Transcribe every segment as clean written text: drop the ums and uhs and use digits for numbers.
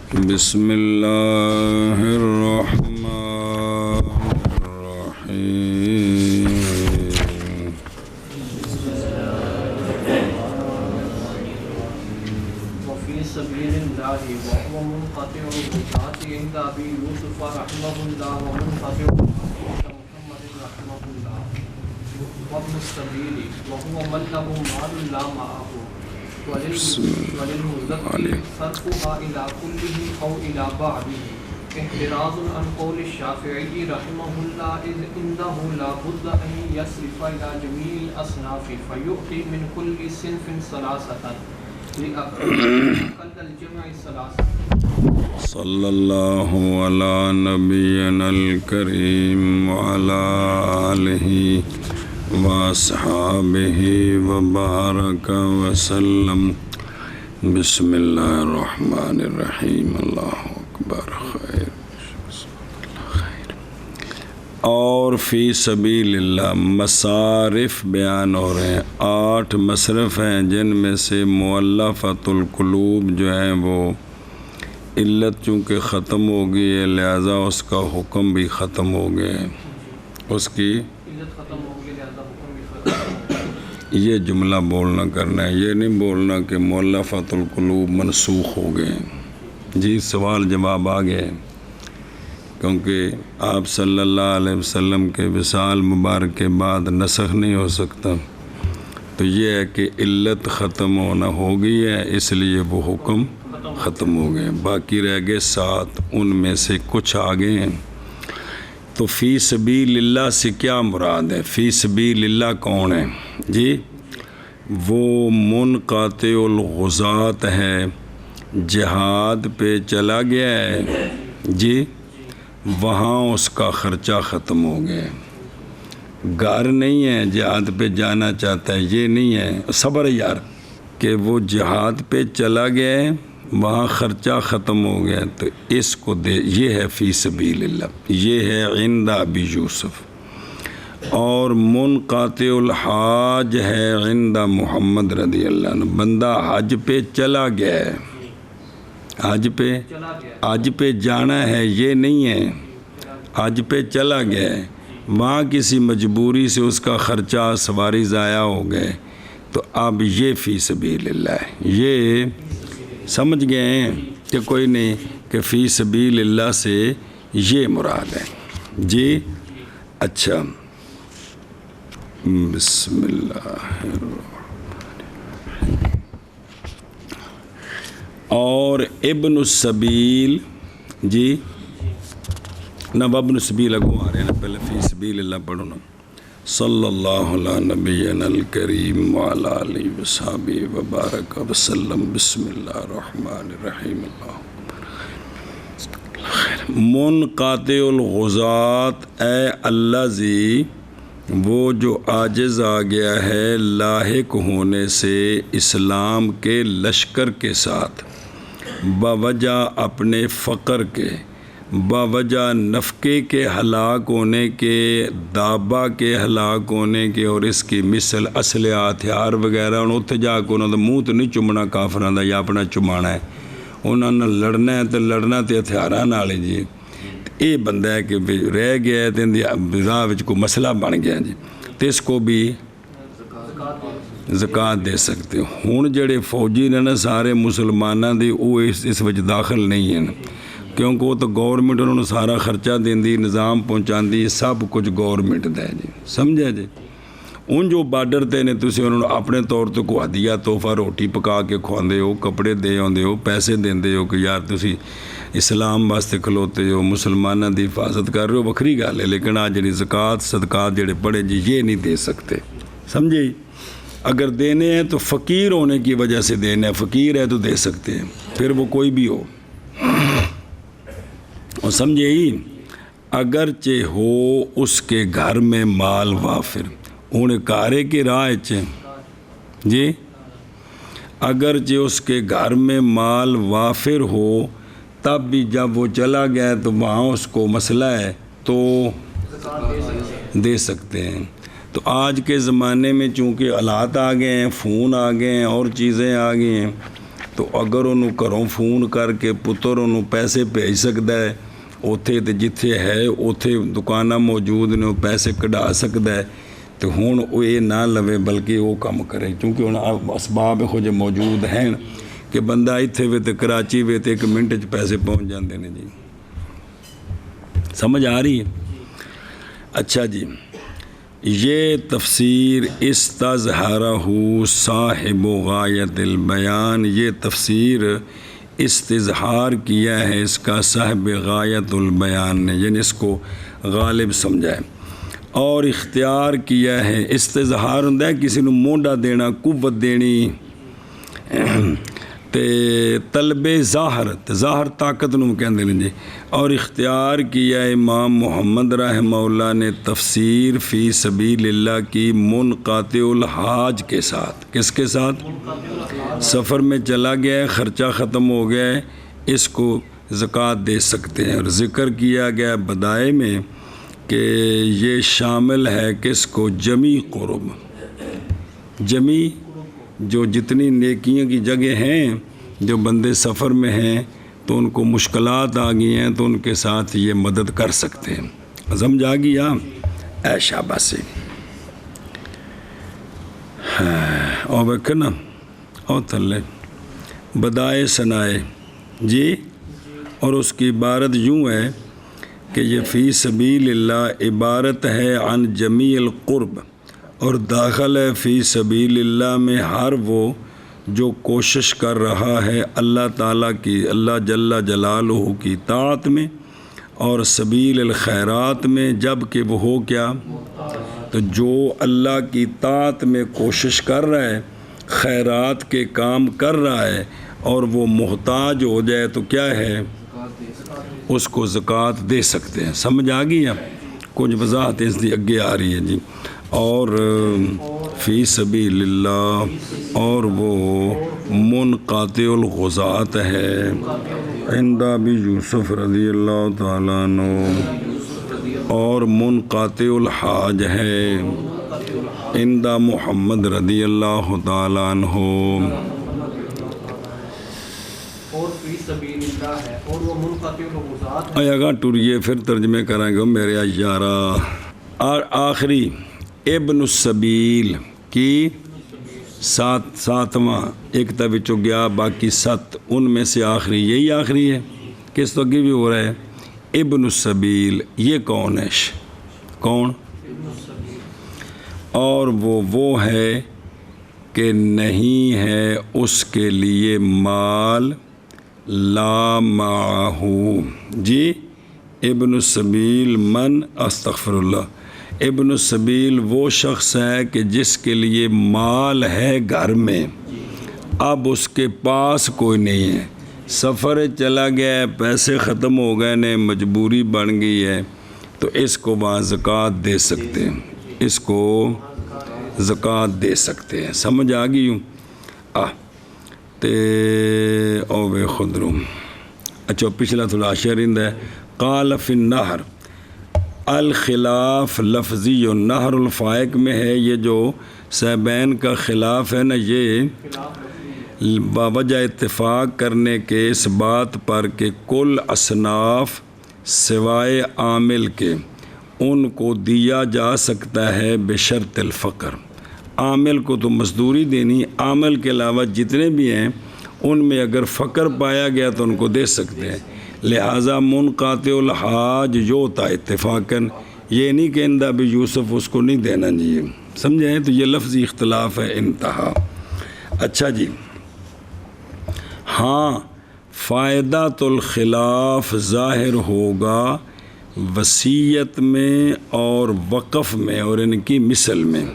بسم اللہ الرحمن الرحیم وفي سبيل الله وهو منقطع الركعات عند أبي يوسف رحمه الله ومنقطع محمد رحمه الله وابن السبيل وهو من له مال لا معه وللمزكي صرفها إلى كله أو إلى بعضه احتراز عن قول الشافعي رحمه الله إذ إنه لا بد أن يصرف إلى جميع الأصناف فيؤتي من كل صنف ثلاثة لأقل الجمع ثلاثة. صلی اللہ علی نبینا الکریم وعلی آلہ واصحابہ وبارک وسلم. بسم اللہ الرحمن الرحیم. اللہ اکبر. خیر. اور فی سبیل اللہ مصارف بیان ہو رہے ہیں. 8 مصرف ہیں جن میں سے مؤلفۃ القلوب جو ہیں وہ علت چونکہ ختم ہو گئی ہے لہذا اس کا حکم بھی ختم ہو گیا ہے. اس کی یہ جملہ بولنا کرنا ہے، یہ نہیں بولنا کہ مؤلفۃ القلوب منسوخ ہو گئے. جی سوال جواب آ گئے کیونکہ آپ صلی اللہ علیہ وسلم کے وصال مبارک کے بعد نسخ نہیں ہو سکتا، تو یہ ہے کہ علت ختم ہونا ہو گئی ہے اس لیے وہ حکم ختم ہو گئے. باقی رہ گئے 7، ان میں سے کچھ آگے ہیں. تو فی سبیل اللہ سے کیا مراد ہے؟ فی سبیل اللہ کون ہے جی؟ وہ منقطع الغزات ہے، جہاد پہ چلا گیا ہے جی، وہاں اس کا خرچہ ختم ہو گیا. گھر نہیں ہے جہاد پہ جانا چاہتا ہے، یہ نہیں ہے. صبر یار کہ وہ جہاد پہ چلا گیا ہے وہاں خرچہ ختم ہو گیا تو اس کو دے. یہ ہے فی سبیل اللہ، یہ ہے عند ابی یوسف. اور منقطع الحاج ہے عند محمد رضی اللہ عنہ. بندہ حج پہ چلا گیا ہے، حج پہ جانا ہے یہ نہیں ہے، حج پہ چلا گیا ہے وہاں کسی مجبوری سے اس کا خرچہ سواری ضائع ہو گئے تو اب یہ فی سبیل اللہ ہے. یہ سمجھ گئے ہیں کہ کوئی نہیں کہ فی سبیل اللہ سے یہ مراد ہے جی. اچھا بسم اللہ الرحمن. اور ابن السبیل جی نہ ابن السبیل اگو آ رہے ہیں نا، پہلے فی سبیل اللہ پڑھو نا. صلی اللہ علی نبینا الکریم وعلی آلہ وصحبہ وبارک وسلم. بسم اللہ الرحمن الرحیم. اللہ منقطع الغزات اے الذی وہ جو عاجز آ گیا ہے لاحق ہونے سے اسلام کے لشکر کے ساتھ، بوجہ اپنے فقر کے، باوجہ نفقے کے ہلاک ہونے کے، دابا کے ہلاک ہونے کے، اور اس کی مثل اسلحہ ہتھیار وغیرہ. ہوں اتنے جا کے انہوں نے منہ تو نہیں چومنا کافراں دا یا اپنا چمانا ہے، انہوں نے لڑنا ہے تو لڑنا تو ہتھیاراں نال جی. یہ بندہ ہے کہ رہ گیا ہے تو راہ وچ کوئی مسئلہ بن گیا جی، تو اس کو بھی زکوٰۃ دے سکتے ہو. ہوں جڑے فوجی نے نا سارے مسلمانوں دے وہ اس وچ داخل نہیں ہیں کیونکہ وہ تو گورنمنٹ انہوں نے سارا خرچہ دیندی، نظام پہنچاندی، سب کچھ گورنمنٹ دا ہے جی. سمجھا جی؟ ان جو بارڈر تے نے تسی انہوں نے اپنے طور تے کو ہدیہ تحفہ روٹی پکا کے کھواندے ہو، کپڑے دے آندے ہو، پیسے دیندے ہو کہ یار تسی اسلام واسطے کھلوتے ہو، مسلمانوں دی حفاظت کر رہے ہو، وکری گل ہے. لیکن آج جڑی زکوٰۃ صدقات جڑے پڑے جی یہ نہیں دے سکتے. سمجھے؟ اگر دینے ہیں تو فقیر ہونے کی وجہ سے دینے ہیں. فقیر ہے تو دے سکتے ہیں، پھر وہ کوئی بھی ہو. اور سمجھے ہی اگرچہ ہو اس کے گھر میں مال وافر، انہیں کارے کی راہ جی، اگرچہ اس کے گھر میں مال وافر ہو تب بھی جب وہ چلا گیا تو وہاں اس کو مسئلہ ہے تو دے سکتے ہیں. تو آج کے زمانے میں چونکہ آلات آ گئے ہیں، فون آ گئے ہیں اور چیزیں آ گئی ہیں، تو اگر ਉਹਨੂੰ ਘਰੋਂ ਫੋਨ ਕਰਕੇ ਪੁੱਤਰ ਉਹਨੂੰ ਪੈਸੇ ਭੇਜ ਸਕਦਾ ਹੈ ਉੱਥੇ ਤੇ ਜਿੱਥੇ ਹੈ ਉੱਥੇ ਦੁਕਾਨਾਂ ਮੌਜੂਦ ਨੇ ਉਹ ਪੈਸੇ ਕਢਾ ਸਕਦਾ ਹੈ ਤੇ ਹੁਣ ਉਹ ਇਹ ਨਾ ਲਵੇ ਬਲਕਿ ਉਹ ਕੰਮ ਕਰੇ ਕਿਉਂਕਿ ਹੁਣ ਅਸਬਾਬ ਇਹੋ ਜਿਹੇ ਮੌਜੂਦ ਹਨ کہ بندہ اتھے وے تے کراچی وے تے 1 منٹ چ پیسے پہنچ جاندے نے جی سمجھ آ رہی ہے اچھا جی یہ تفسیر استظہرہ صاحب غایت البیان یہ تفسیر استظہار کیا ہے اس کا صاحب غایت البیان نے یعنی اس کو غالب سمجھا ہے اور اختیار کیا ہے استظہار ہوندا ہے کسی نو مونڈا دینا قوت دینی تے طلب ظاہر طاقت نو کہندے نے جی اور اختیار کیا امام محمد رحمہ اللہ نے تفسیر فی سبیل اللہ کی منقطع الحاج کے ساتھ کس کے ساتھ سفر میں چلا گیا ہے خرچہ ختم ہو گیا ہے اس کو زکوٰۃ دے سکتے ہیں اور ذکر کیا گیا بدائے میں کہ یہ شامل ہے کس کو جمی قرب جمی جو جتنی نیکیوں کی جگہ ہیں جو بندے سفر میں ہیں تو ان کو مشکلات آ گئی ہیں تو ان کے ساتھ یہ مدد کر سکتے ہیں سمجھ آ گیا اے شاباشی اور بکنا اور تھلے بدائے ثنائے جی اور اس کی عبارت یوں ہے کہ یہ فی سبیل اللہ عبارت ہے عن جمیع القرب اور داخل ہے فی سبیل اللہ میں ہر وہ جو کوشش کر رہا ہے اللہ تعالیٰ کی اللہ جل جلالہ کی طاعت میں اور سبیل الخیرات میں جب کہ وہ ہو کیا تو جو اللہ کی طاعت میں کوشش کر رہا ہے خیرات کے کام کر رہا ہے اور وہ محتاج ہو جائے تو کیا ہے اس کو زکوٰۃ دے سکتے ہیں سمجھ آ گئی ہے کچھ وضاحت اس دی اگے آ رہی ہے جی اور فی سبیل اللہ اور وہ منقطع الغزات ہے عند ابی یوسف رضی اللہ تعالیٰ عنہ اور منقطع الحاج ہے عند محمد رضی اللہ تعالیٰ عنہ اور فی سبیل اللہ ہے اور وہ منقطع الغزات ہے آگا ٹریے پھر ترجمے کریں گے میرے یارہ اور آخری ابن السبیل کی ساتواں ایک تبچو گیا باقی 7 ان میں سے آخری یہی آخری ہے کس تو بھی ہو رہا ہے ابن السبیل یہ کون ہے کون اور وہ ہے کہ نہیں ہے اس کے لیے مال لا معہو جی ابن السبیل من استغفر اللہ ابن السبیل وہ شخص ہے کہ جس کے لیے مال ہے گھر میں اب اس کے پاس کوئی نہیں ہے سفر چلا گیا ہے پیسے ختم ہو گئے نے مجبوری بن گئی ہے تو اس کو وہاں زکوٰۃ دے سکتے ہیں اس کو زکوٰۃ دے سکتے ہیں سمجھ آ گئی ہوں تے اوے خدرم اچھا پچھلا تھوڑا شرند ہے قال فی النہر الخلاف لفظی و نہر الفائق میں ہے یہ جو صحبین کا خلاف ہے نا یہ باوجہ اتفاق کرنے کے اس بات پر کہ کل اصناف سوائے عامل کے ان کو دیا جا سکتا ہے بشرط الفقر عامل کو تو مزدوری دینی عامل کے علاوہ جتنے بھی ہیں ان میں اگر فقر پایا گیا تو ان کو دے سکتے ہیں لہٰذا منقطع الحاج یوتا اتفاقاً یہ نہیں کہ عند ابی یوسف اس کو نہیں دینا چاہیے سمجھیں تو یہ لفظی اختلاف ہے انتہا اچھا جی ہاں فائدہ الخلاف ظاہر ہوگا وصیت میں اور وقف میں اور ان کی مثل میں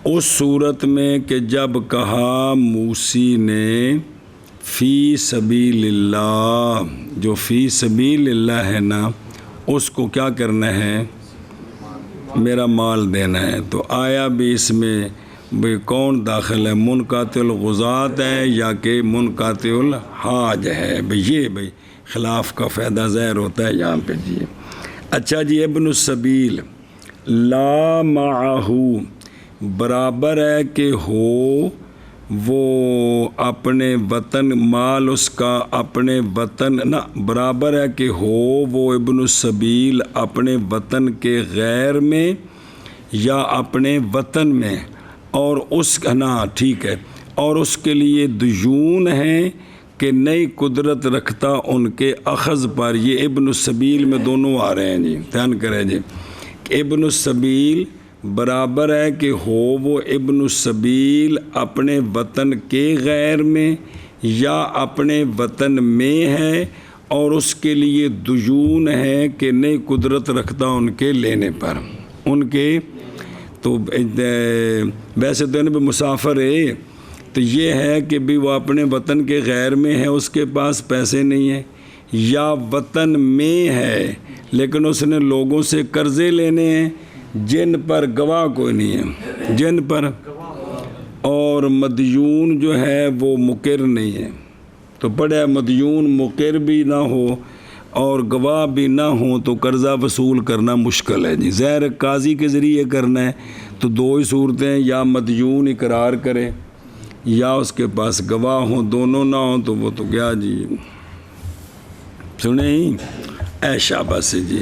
اس صورت میں کہ جب کہا موسی نے فی سبیل اللہ جو فی سبیل اللہ ہے نا اس کو کیا کرنا ہے میرا مال دینا ہے تو آیا بھی اس میں بھئی کون داخل ہے منقطع الغزات ہے یا کہ منقطع الحاج ہے بھئی یہ بھئی خلاف کا فائدہ ظاہر ہوتا ہے یہاں پہ جی اچھا جی ابن السبیل لا معہو برابر ہے کہ ہو وہ اپنے وطن مال اس کا اپنے وطن نہ برابر ہے کہ ہو وہ ابن السبیل اپنے وطن کے غیر میں یا اپنے وطن میں، اور اس کا نا ٹھیک ہے، اور اس کے لیے دیون ہے کہ نئی قدرت رکھتا ان کے اخذ پر۔ یہ ابن السبیل میں دونوں آ رہے ہیں جی، دھیان کریں جی، کہ ابن السبیل برابر ہے کہ ہو وہ ابن السبیل اپنے وطن کے غیر میں یا اپنے وطن میں ہے، اور اس کے لیے دیون ہے کہ نئی قدرت رکھتا ان کے لینے پر، ان کے تو ویسے تو ان پہ مسافر ہے، تو یہ ہے کہ بھی وہ اپنے وطن کے غیر میں ہے، اس کے پاس پیسے نہیں ہیں، یا وطن میں ہے لیکن اس نے لوگوں سے قرضے لینے ہیں جن پر گواہ کوئی نہیں ہے، جن پر، اور مدیون جو ہے وہ مقر نہیں ہے، تو پڑھے مدیون مقر بھی نہ ہو اور گواہ بھی نہ ہوں تو قرضہ وصول کرنا مشکل ہے جی، ظاہر قاضی کے ذریعے کرنا ہے، تو دو ہی صورتیں، یا مدیون اقرار کرے یا اس کے پاس گواہ ہوں، دونوں نہ ہوں تو وہ تو کیا جی، سنیں ہی اے شاباش جی۔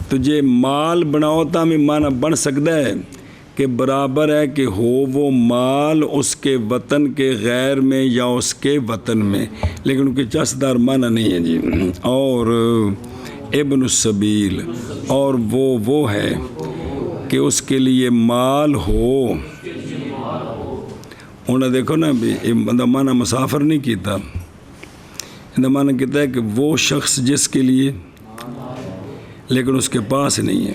تو یہ مال بناوتا میں معنی بن سکتا ہے کہ برابر ہے کہ ہو وہ مال اس کے وطن کے غیر میں یا اس کے وطن میں، لیکن ان کے چسدار معنی نہیں ہے جی۔ اور ابن السبیل اور وہ ہے کہ اس کے لیے مال ہو، انہیں دیکھو نا بھی معنی مسافر نہیں کیتا، معنی کہتا ہے کہ وہ شخص جس کے لیے لیکن اس کے پاس نہیں ہے،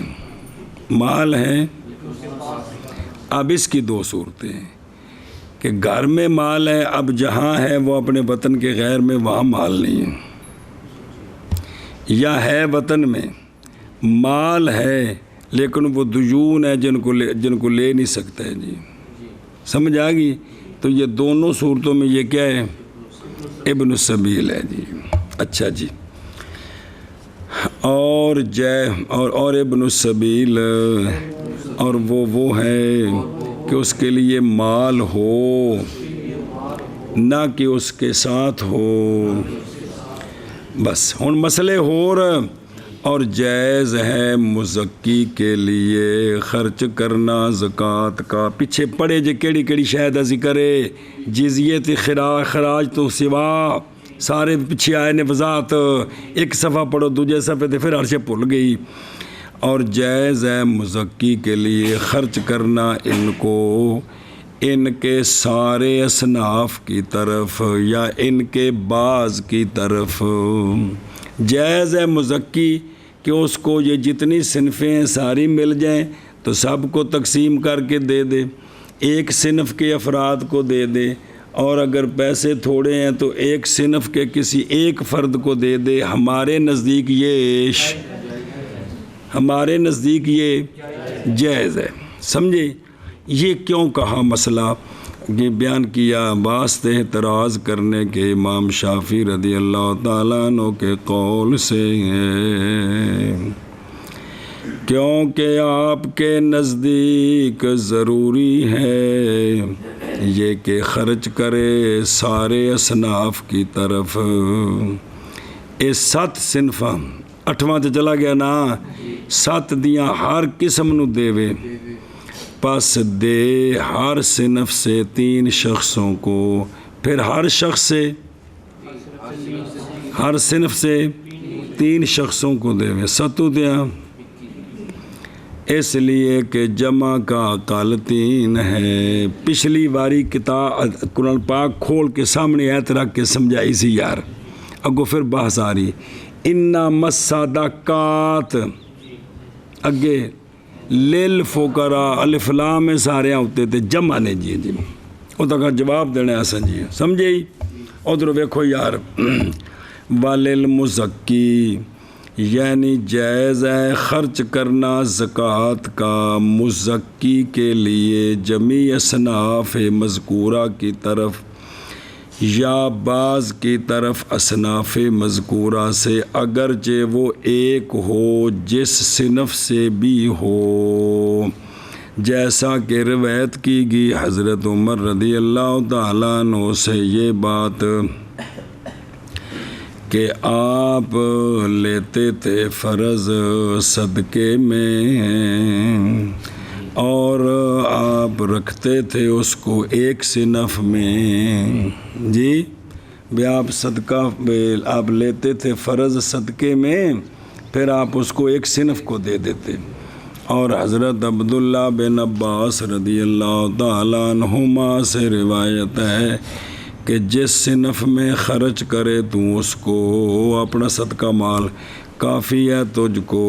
مال ہے۔ اب اس کی دو صورتیں ہیں کہ گھر میں مال ہے، اب جہاں ہے وہ اپنے وطن کے غیر میں، وہاں مال نہیں ہے، یا ہے وطن میں مال ہے لیکن وہ دیون ہے جن کو لے نہیں سکتا ہے جی، سمجھ آ گئی؟ تو یہ دونوں صورتوں میں یہ کیا ہے؟ ابن السبیل ہے جی۔ اچھا جی، اور ابن السبیل اور وہ ہے کہ اس کے لیے مال ہو نہ کہ اس کے ساتھ ہو، بس ہن مسئلے اور جائز ہے مزکی کے لیے خرچ کرنا زکوٰۃ کا۔ پیچھے پڑے جے کیڑی شاید ذکر ہے، جزیت خراج تو سوا سارے پیچھے آئے نے وضاحت، ایک صفحہ پڑھو دوسرے صفحے تے پھر عرشے بھول گئی۔ اور جائز ہے مزکی کے لیے خرچ کرنا ان کو، ان کے سارے اصناف کی طرف یا ان کے بعض کی طرف۔ جائز ہے مزکی کہ اس کو یہ جتنی صنفیں ہیں ساری مل جائیں تو سب کو تقسیم کر کے دے دے، ایک صنف کے افراد کو دے دے، اور اگر پیسے تھوڑے ہیں تو ایک صنف کے کسی ایک فرد کو دے دے۔ ہمارے نزدیک یہ جائز ہے، سمجھے؟ یہ کیوں کہا مسئلہ یہ بیان کیا؟ واسطے اعتراض کرنے کے امام شافعی رضی اللہ تعالیٰ عنہ کے قول سے ہے، کیونکہ آپ کے نزدیک ضروری ہے یہ کہ خرچ کرے سارے اصناف کی طرف۔ اس 7 صنفاں 8واں تے چلا گیا نا، 7 دیاں ہر قسم نو دے، پس دے ہر صنف سے 3 شخصوں کو، پھر ہر صنف سے 3 شخصوں کو دے، 7 دیاں، اس لیے کہ جمع کا عقل 3 ہے۔ پچھلی باری کتاب قرآن پاک کھول کے سامنے آیت رکھ کے سمجھائی سی یار، اگو پھر بحث آ رہی، انما الصدقات اگے للفقراء الف لام میں سارے ہوتے تھے، جمع نے جی وہ تک جواب دینا آسان جی، سمجھے ہی؟ ادھر ویکھو یار، وللمزکی یعنی جائز ہے خرچ کرنا زکوٰۃ کا مزکی کے لیے جمیع اصناف مذکورہ کی طرف یا بعض کی طرف اصناف مذکورہ سے، اگرچہ وہ ایک ہو جس صنف سے بھی ہو۔ جیسا کہ روایت کی گئی حضرت عمر رضی اللہ تعالیٰ عنہ سے یہ بات کہ آپ لیتے تھے فرض صدقے میں اور آپ رکھتے تھے اس کو ایک صنف میں. جی بھی آپ صدقہ آپ لیتے تھے فرض صدقے میں، پھر آپ اس کو ایک صنف کو دے دیتے. اور حضرت عبداللہ بن عباس رضی اللہ تعالیٰ عنہما سے روایت ہے کہ جس صنف میں خرچ کرے تو اس کو اپنا صدقہ مال کافی ہے تجھ کو.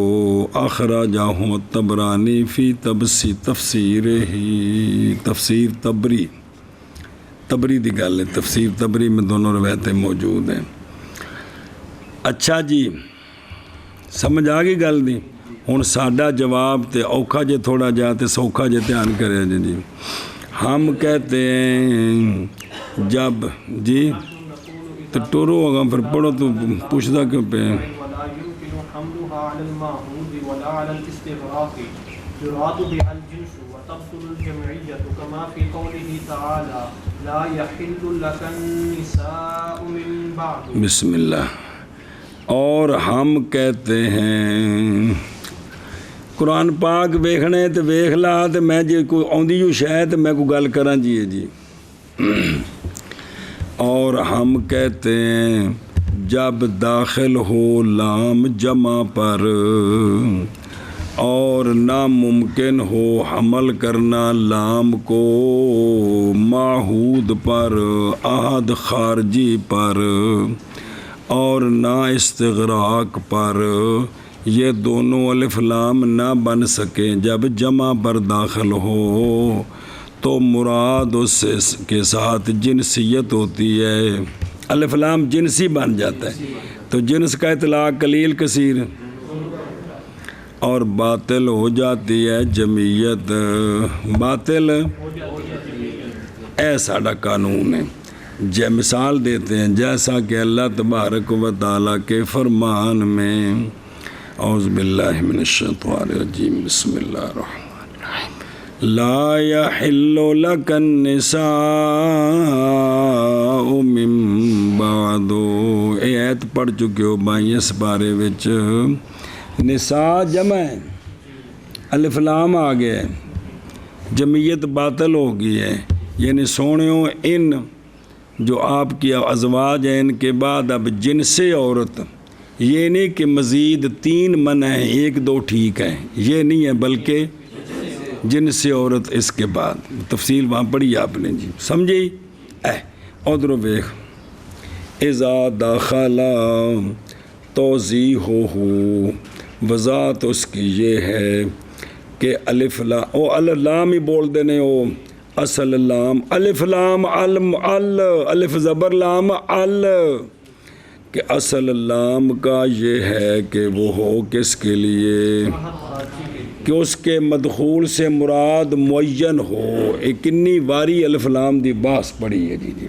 اخرجہ طبرانی فی تفسیر ہی تفسیر تبری دی گل ہے، تفسیر تبری میں دونوں روایتیں موجود ہیں. اچھا جی سمجھ آ گئی گل دی. ہن ساڈا جواب تے اوکھا جے تھوڑا جا تے سوکھا جے دھیان کرے جی. ہم کہتے ہیں جب جی تو ٹورو ہوگا پھر پڑھو تو پوچھتا کیوں پہ ولا يمكن حملها على المعهود ولا على الاستغراق يراد بها الجنس وتبطل الجمعية كما في قوله تعالى لا يحل لك النساء من بعد. بسم اللہ. اور ہم کہتے ہیں قرآن پاک ویکھنے تے ویکھ لا تے میں جے کوئی آندی جو شاید میں کوئی گل کراں جی. اور ہم کہتے ہیں جب داخل ہو لام جمع پر اور ناممکن ہو حمل کرنا لام کو معہود پر عہد خارجی پر اور نہ استغراق پر، یہ دونوں الف لام نہ بن سکیں جب جمع پر داخل ہو تو مراد اس کے ساتھ جنسیت ہوتی ہے. الف لام جنسی بن جاتا ہے تو جنس کا اطلاق قلیل کثیر اور باطل ہو جاتی ہے جمعیت. باطل اے ساڈا قانون ہے. مثال دیتے ہیں جیسا کہ اللہ تبارک و تعالیٰ کے فرمان میں اعوذ باللہ من الشیطان الرجیم بسم اللہ الرحمن الرحیم لا یحل لک النساء من بعد. اے ایت پڑھ چکے ہو بھائی اس بارے وچ. نساء جمع ہے، الف لام آ گیا ہے، جمعیت باطل ہو گئی ہے. یعنی سونیوں ان جو آپ کی ازواج ہیں ان کے بعد اب جنس عورت، یہ نہیں کہ مزید 3 منع ہیں 1 2 ٹھیک ہیں، یہ نہیں ہے، بلکہ جنس عورت اس کے بعد. تفصیل وہاں پڑھی آپ نے جی، سمجھی؟ ادھر ویکھ اذا داخل توضیح ہو، وضاحت اس کی یہ ہے کہ الف لام او الف لام ہی بول دینے ہو اصل لام الف لام الف زبر لام کہ اصل لام کا یہ ہے کہ وہ ہو کس کے لیے کہ اس کے مدخول سے مراد معین ہو. ایک انی واری الف لام دی باس پڑی ہے جی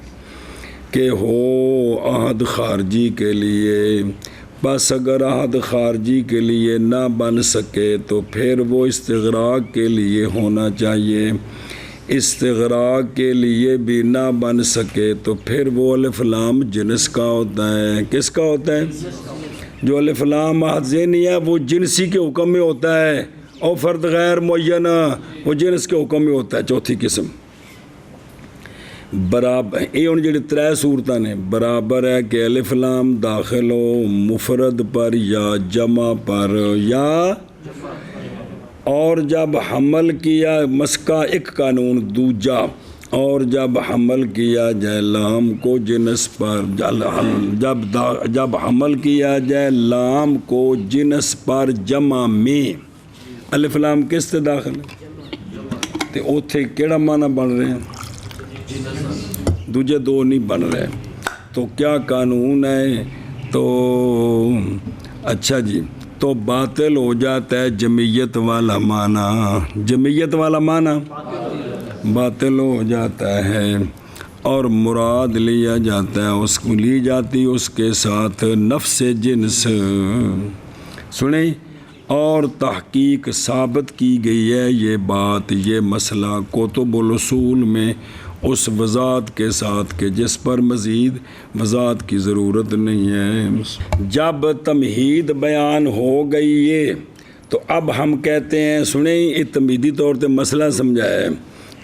کہ ہو عہد خارجی کے لیے. بس اگر عہد خارجی کے لیے نہ بن سکے تو پھر وہ استغراق کے لیے ہونا چاہیے. استغراق کے لیے بھی نہ بن سکے تو پھر وہ الف لام جنس کا ہوتا ہے. کس کا ہوتا ہے؟ جو الف لام عہد ذہنی ہے وہ جنسی کے حکم میں ہوتا ہے، اور فرد غیر معینہ وہ جنس کے حکم میں ہوتا ہے. چوتھی قسم برابر یہ ہوں جی 3 صورتیں نے. برابر ہے کہ الف لام داخل ہو مفرد پر یا جمع پر یا اور جب حمل کیا مسکا ایک قانون دوجا، اور جب حمل کیا جائے لام کو جنس پر جب حمل کیا جائے لام کو جنس پر جمع میں الف لام کس سے داخل ہے تے اوتھے کیڑا معنی بن رہے ہیں؟ دوجے 2 نہیں بن رہے. تو کیا قانون ہے؟ تو اچھا جی تو باطل ہو جاتا ہے جمعیت والا معنی. جمعیت والا معنی باطل ہو جاتا ہے اور مراد لیا جاتا ہے اس کو لی جاتی اس کے ساتھ نفس جنس. سنیں اور تحقیق ثابت کی گئی ہے یہ بات، یہ مسئلہ کتب الاصول میں اس وضاحت کے ساتھ کہ جس پر مزید وضاحت کی ضرورت نہیں ہے۔ جب تمہید بیان ہو گئی یہ تو اب ہم کہتے ہیں، سنیں یہ تمہیدی طور پہ مسئلہ سمجھایا ہے،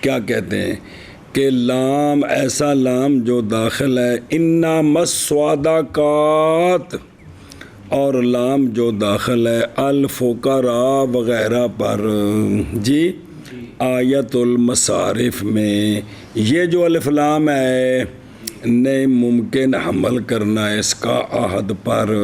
کیا کہتے ہیں کہ لام ایسا لام جو داخل ہے انما الصادقات، اور لام جو داخل ہے الفقراء وغیرہ پر، جی آیت المصارف میں یہ جو الف لام ہے نہیں ممکن حمل کرنا اس کا عہد پر،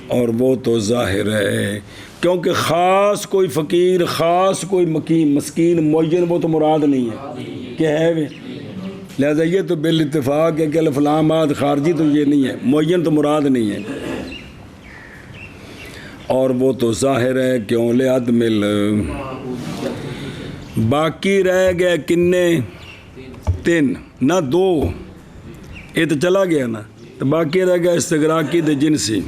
اور وہ تو ظاہر ہے کیونکہ خاص کوئی فقیر، خاص کوئی مسکین معین وہ تو مراد نہیں ہے کہ ہے وہ، لہذا یہ تو بالاتفاق ہے کہ الف لامات خارجی تو یہ نہیں ہے، معین تو مراد نہیں ہے، اور وہ تو ظاہر ہے کیوں لعدم باقی رہ گئے کنے 3 نہ 2، یہ تو چلا گیا نا، تو باقی رہ گیا استغراقی دے جنسی،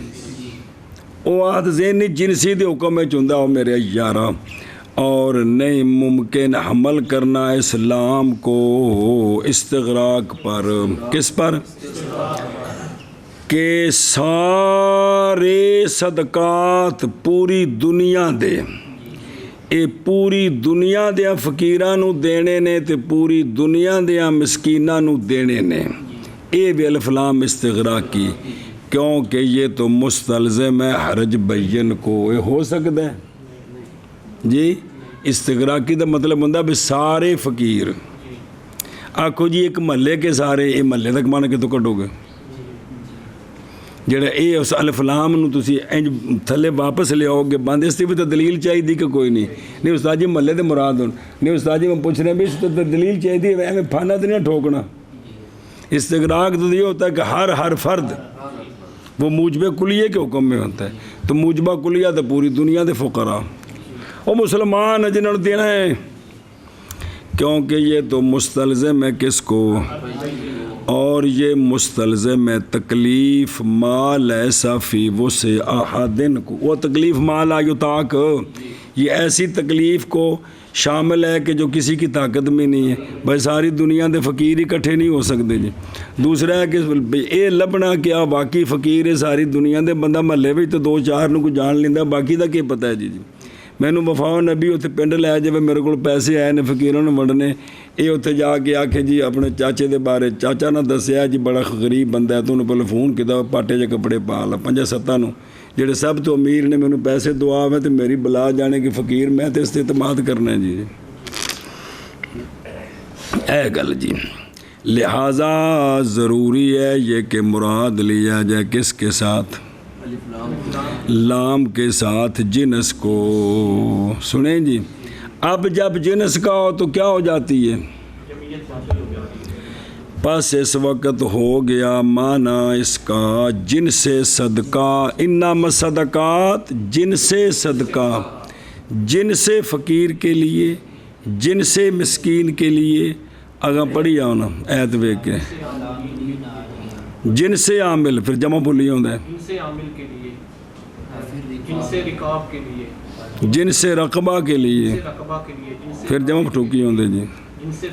وہ آت ذہنی جنسی دے حکم میں چندہ ہو میرے یارہ، اور نہیں ممکن حمل کرنا اسلام کو استغراق پر، کس پر کہ سارے صدقات پوری دنیا دے، اے پوری دنیا دیا فقیراں نو دینے نے تے پوری دنیا دیا مسکیناں نو دینے نے، اے بھی الف لام استغراقی، کیونکہ یہ تو مستلزم ہے حرج بین کو، یہ ہو سکتا ہے جی، استغراقی دا مطلب ہوندہ بھی سارے فقیر، آکھو جی ایک محلے کے سارے، یہ محلے تک مانا کہ تو کٹو گے، جڑا اے اس الف لام نو تسی انج تھلے واپس لے آؤ گے بند، اس بھی تو دلیل چاہیے دی کہ کوئی نہیں استاد جی محلے دے مراد ہون، نہیں استاد جی میں پوچھ رہے ہیں بھی اس تو دلیل چاہیے دی، میں پھانا تو نہیں ٹھوکنا، استغراق تو یہ ہوتا ہے کہ ہر فرد وہ موجب کلیہ کے حکم میں ہوتا ہے، تو موجبہ کلیہ تو پوری دنیا دے فقراء، وہ مسلمان جنہوں نے دینا ہے، کیونکہ یہ تو مستلزم ہے کس کو، اور یہ مستلزم ہے تکلیف ما لیسا فی وسع احد کو، وہ تکلیف ما لا یطاق، یہ ایسی تکلیف کو شامل ہے کہ جو کسی کی طاقت میں نہیں ہے، بھائی ساری دنیا دے فقیر اکٹھے نہیں ہو سکتے جی، دوسرا ہے کہ اے لبنا کیا واقعی فقیر ہے ساری دنیا دے، بندہ محلے بھی تو 2-4 نو کو جان لیندہ، باقی دا کی پتہ ہے جی مینوں وفا نبی اتنے پنڈ لے جائے میرے کو پیسے آئے نے فقیروں نے وڈنے، یہ اتنے جا کے آکھے جی اپنے چاچے دے بارے، چاچا نہ دسیا جی بڑا غریب بندہ ہے، تو انہوں پہلے فون کیتا پاٹے جے کپڑے پا لا 5-7 نو، جڑے سب تو امیر نے مینوں پیسے دعا ہے تو میری بلا جانے کی فقیر میں تو اس تے اعتماد کرنا ہے جی، اے گل جی، لہٰذا ضروری ہے یہ کہ مراد لیا جائے کس کے ساتھ، لام کے ساتھ جنس کو، سنیں جی، اب جب جنس کا ہو تو کیا ہو جاتی ہے، پس اس وقت ہو گیا معنی اس کا جن سے صدقہ، انما صدقات جن سے صدقہ، جن سے فقیر کے لیے، جن سے مسکین کے لیے، اگاں پڑھی آؤ نا ایت وے کے، جن سے عامل پھر جمع بھولی ہوندہ ہے، جن سے عامل کے لیے، جن سے رکاب کے لیے، جن سے رقبہ کے لیے، رقبہ کے لیے، جن سے پھر جمع ٹھوکی ہوندے جی،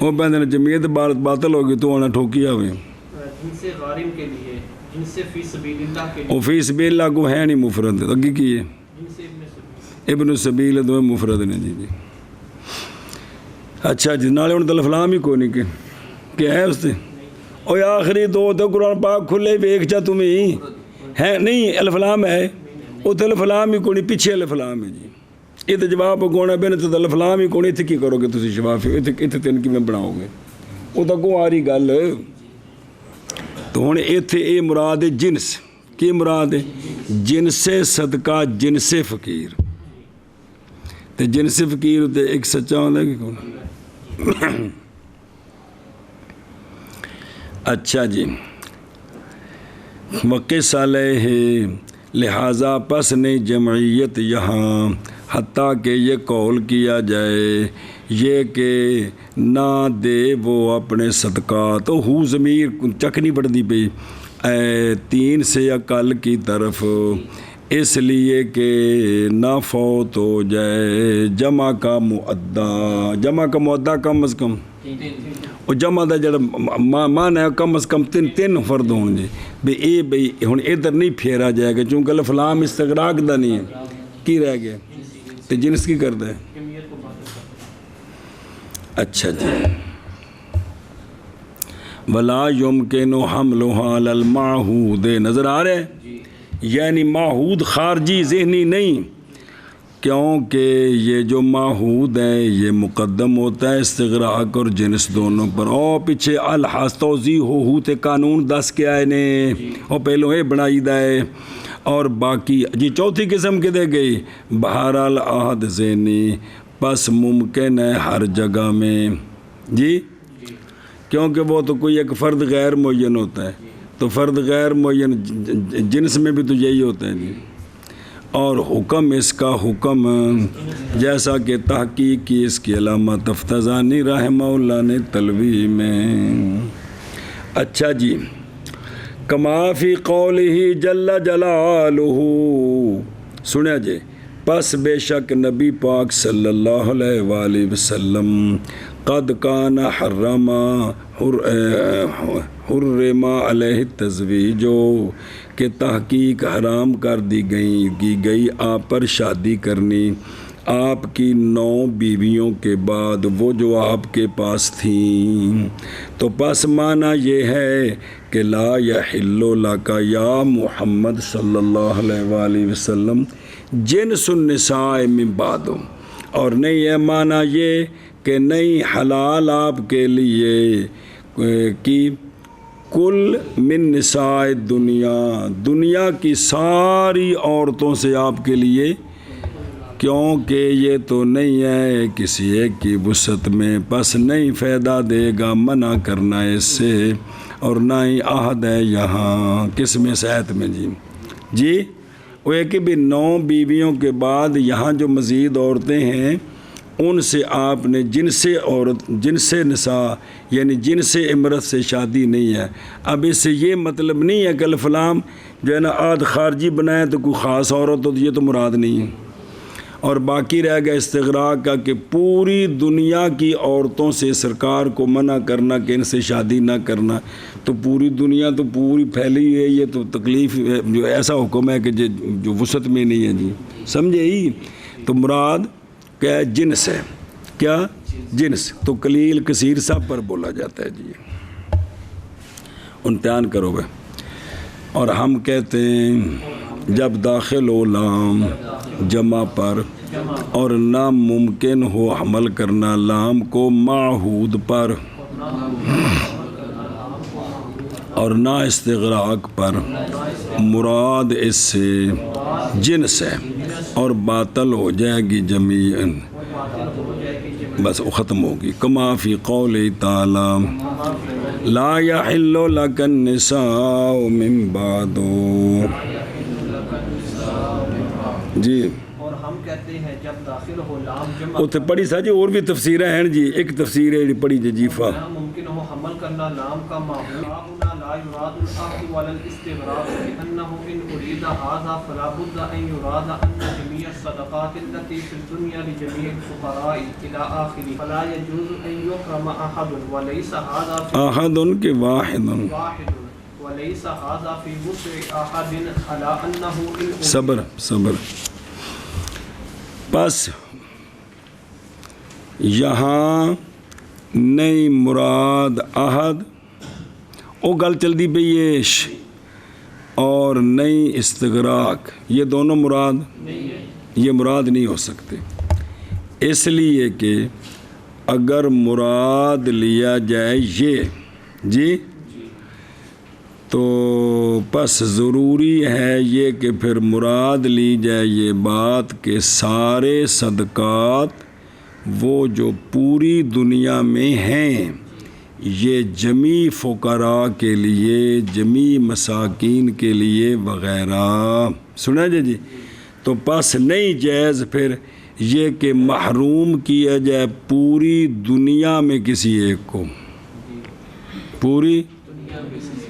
وہ پہنے جمعیت باطل ہوگی تو انہیں ٹھوکی آوے، جن سے غارم کے لیے، جن سے فی سبیل اللہ کے لیے، وہ فی سبیل اللہ کو ہے نہیں مفرد، اگی کی ہے جن سے ابن السبیل دو مفرد نے جی جی، اچھا جی نالے انہوں الف لام ہی کوئی نہیں کہ ہے اس سے، اوہ آخری دو تو قرآن پاک کھلے بیک چا تمہیں ہے نہیں الف لام ہے، وہ تو الف لام ہی کوئی نہیں، پیچھے الف لام ہے جی، یہ تو جواب کونا بین تو الف لام ہی کوئی نہیں، اتنے کی کرو گے تسی شفاف، اتنے تین کی میں بناؤ گے، وہ تو کو آ رہی گل، تو ہوں اتنے اے مراد جنس، کی مراد ہے جن سے صدقہ جن سے فقیر، تو جن سے فقیر ہوتے ایک سچا ہوتا ہے کہ کون، اچھا جی، وقص علیہ، لہٰذا پس نہیں جمعیت یہاں، حتیٰ کہ یہ قول کیا جائے یہ کہ نہ دے وہ اپنے صدقات، ہو ضمیر چکنی پڑ دی پئی 3 سے اقل کی طرف، اس لیے کہ نہ فوت ہو جائے جمع کا معدہ کم از کم اور جمع دا جڑا مان ہے کم از کم تین فرد ہون جی بھی اے بھئی ہن ادھر نہیں پھیرا جائے گا چونکہ الف لام استغراق دا نہیں ہے کی رہ گیا تو جنس کی کرتا ہے اچھا جی ولا یمکن حملها علی المعہود نظر آ رہے ہیں یعنی معہود خارجی ذہنی نہیں کیونکہ یہ جو معہود ہے یہ مقدم ہوتا ہے استغراق اور جنس دونوں پر اور پیچھے الحاظ توضیح ہو تے قانون دس کے آئے نے اور پہلو یہ بنائی دا ہے اور باقی جی چوتھی قسم کے دے گئی بہرحال عہد ذہنی پس ممکن ہے ہر جگہ میں جی کیونکہ وہ تو کوئی ایک فرد غیر معین ہوتا ہے تو فرد غیر معین جنس میں بھی تو یہی ہوتا ہے جی اور حکم اس کا حکم جیسا کہ تحقیق کی اس کی علامہ تفتزانی رحمہ اللہ نے تلویح میں اچھا جی کما فی قولہ جل جلالہ سنیا جی پس بے شک نبی پاک صلی اللہ علیہ وآلہ وسلم قد کان حرم علیہ التزویج کہ تحقیق حرام کر دی گئی آپ پر شادی کرنی آپ کی 9 بیویوں کے بعد وہ جو آپ کے پاس تھیں تو پس معنی یہ ہے کہ لا یحل لک یا محمد صلی اللہ علیہ وآلہ وسلم جنس النساء من بعد اور نہیں ہے معنی یہ کہ نہیں حلال آپ کے لیے کہ کل من نساء دنیا کی ساری عورتوں سے آپ کے لیے کیونکہ یہ تو نہیں ہے کسی ایک کی وسعت میں پس نہیں فائدہ دے گا منع کرنا اس سے اور نہ ہی عہد ہے یہاں کس میں صحت میں جی وہ ہے کہ بھی 9 بیویوں کے بعد یہاں جو مزید عورتیں ہیں ان سے آپ نے جن سے نساء یعنی جن سے امرت سے شادی نہیں ہے اب اس سے یہ مطلب نہیں ہے کہ الف لام جو ہے نا عہد خارجی بنائے تو کوئی خاص عورت ہو تو یہ تو مراد نہیں ہے اور باقی رہ گیا استغراق کا کہ پوری دنیا کی عورتوں سے سرکار کو منع کرنا کہ ان سے شادی نہ کرنا تو پوری دنیا تو پوری پھیلی ہے یہ تو تکلیف جو ایسا حکم ہے کہ جو وسعت میں نہیں ہے جی سمجھے ہی تو مراد کیا جنس ہے کیا جنس تو قلیل کثیر سب پر بولا جاتا ہے جی امتحان کرو گے اور ہم کہتے ہیں جب داخل ہو لام جمع پر اور ناممکن ہو حمل کرنا لام کو معہود پر اور نہ استغراق پر مراد اس سے جنس ہے اور باطل ہو جائے گی جمیعاً بس وہ ختم ہوگی کما فی قول تعالی لا یحل لک النساء من بعد جی اور ہم کہتے ہیں جب داخل ہو لام جمع اتنے پڑھی سا جی اور بھی تفسیریں ہیں جی ایک تفسیر ہے پڑھی جی جیفا ممکن ہو حمل کرنا لام کا معہود لا يراد العهد ولا الاستغراق لأنه إن أريد هذا فلا بد أن يراد أن جميع الصدقات التي في الدنيا لجميع الفقراء إلى آخره فلا يجوز أن يكرم أحد وليس هذا في أحد واحد وليس هذا في وسع أحد على أنه إن صبر بس یہاں نئی مراد عہد او گل چل دی بیش اور نئی استغراق یہ دونوں مراد یہ مراد نہیں ہو سکتے اس لیے کہ اگر مراد لیا جائے یہ جی تو پس ضروری ہے یہ کہ پھر مراد لی جائے یہ بات کہ سارے صدقات وہ جو پوری دنیا میں ہیں یہ جمی فقراء کے لیے جمی مساکین کے لیے وغیرہ سنا جی تو پس نہیں جائز پھر یہ کہ محروم کیا جائے پوری دنیا میں کسی ایک کو پوری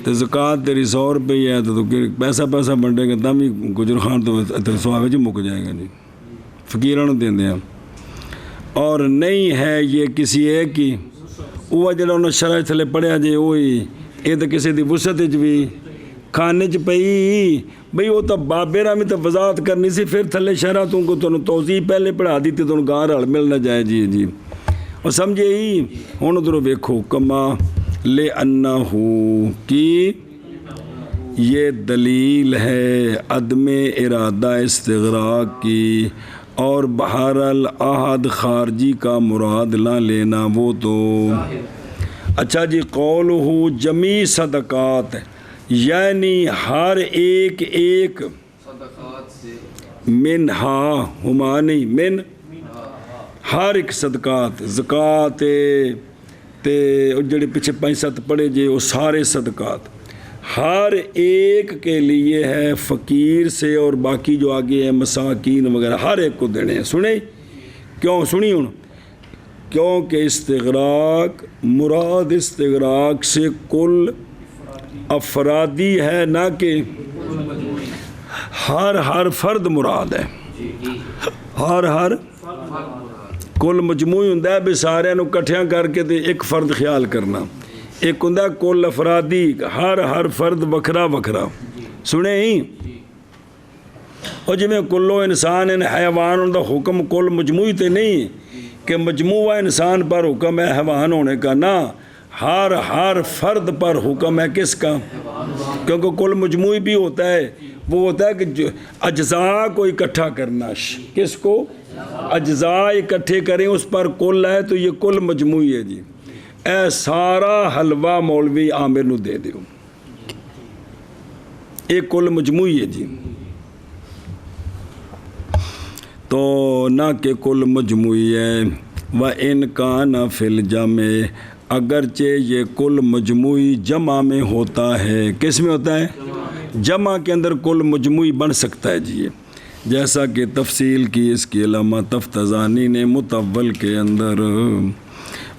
تو زکوٰۃ تیری 100 روپے ہے تو پیسہ بنڈے گا تب بھی گجر خان تو سواوے چ مک جائے گا جی، فقیراں نوں دیندے ہیں۔ اور نہیں ہے یہ کسی ایک کی وہ جڑا انہوں شرع تھلے پڑھیا جے وہی یہ تو کسی دی وسعت وچ بھی کھانے چ پئی بھئی وہ تو بابے رامی تو وضاحت کرنی سی، پھر تھلے شرع تو کو تنوں توضیح پہلے پڑھا دیتی تنوں گاہ رل مل نہ جائے جی اور سمجھے ہی ہن ادھر ویکھو کما لے انہو کی یہ دلیل ہے عدم ارادہ استغراق کی، اور بہر العہد خارجی کا مراد نہ لینا وہ تو اچھا جی قولہ جمیع صدقات یعنی ہر ایک صدقات سے منہا ہما نہیں من ہر ایک صدقات زکوٰۃ تے جڑے پیچھے 5-7 پڑھے جے وہ سارے صدقات ہر ایک کے لیے ہے، فقیر سے اور باقی جو آگے ہیں مساکین وغیرہ ہر ایک کو دینے ہیں۔ سنیں کیوں سنی ہوں کیونکہ استغراق مراد استغراق سے کل افرادی ہے نہ کہ ہر فرد مراد ہے، ہر کل مجموعی ہوں بھی سارے نو کٹھیاں کر کے تے ایک فرد خیال کرنا، ایک ہوں کل افرادی ہر فرد وکھرا سنے ہی اور جی میں کلو انسان ان حیوان ان دا حکم کل مجموعی تے نہیں کہ مجموعہ انسان پر حکم ہے حیوان ہونے کا، نہ ہر فرد پر حکم ہے کس کا، کیونکہ کل مجموعی بھی ہوتا ہے، وہ ہوتا ہے کہ اجزاء کو اکٹھا کرنا، کس کو اجزاء اکٹھے کریں اس پر کل ہے تو یہ کل مجموعی ہے جی۔ اے سارا حلوہ مولوی عامر نو دے دیو، ایک کل مجموعی ہے جی، تو نہ کہ کل مجموعی ہے۔ وَإِنْ كَانَ فِي الْجَمْعِ اگرچہ یہ کل مجموعی جمع میں ہوتا ہے، کس میں ہوتا ہے؟ جمع کے اندر کل مجموعی بن سکتا ہے جی، جیسا کہ تفصیل کی اس کی علامہ تفتزانی نے متول کے اندر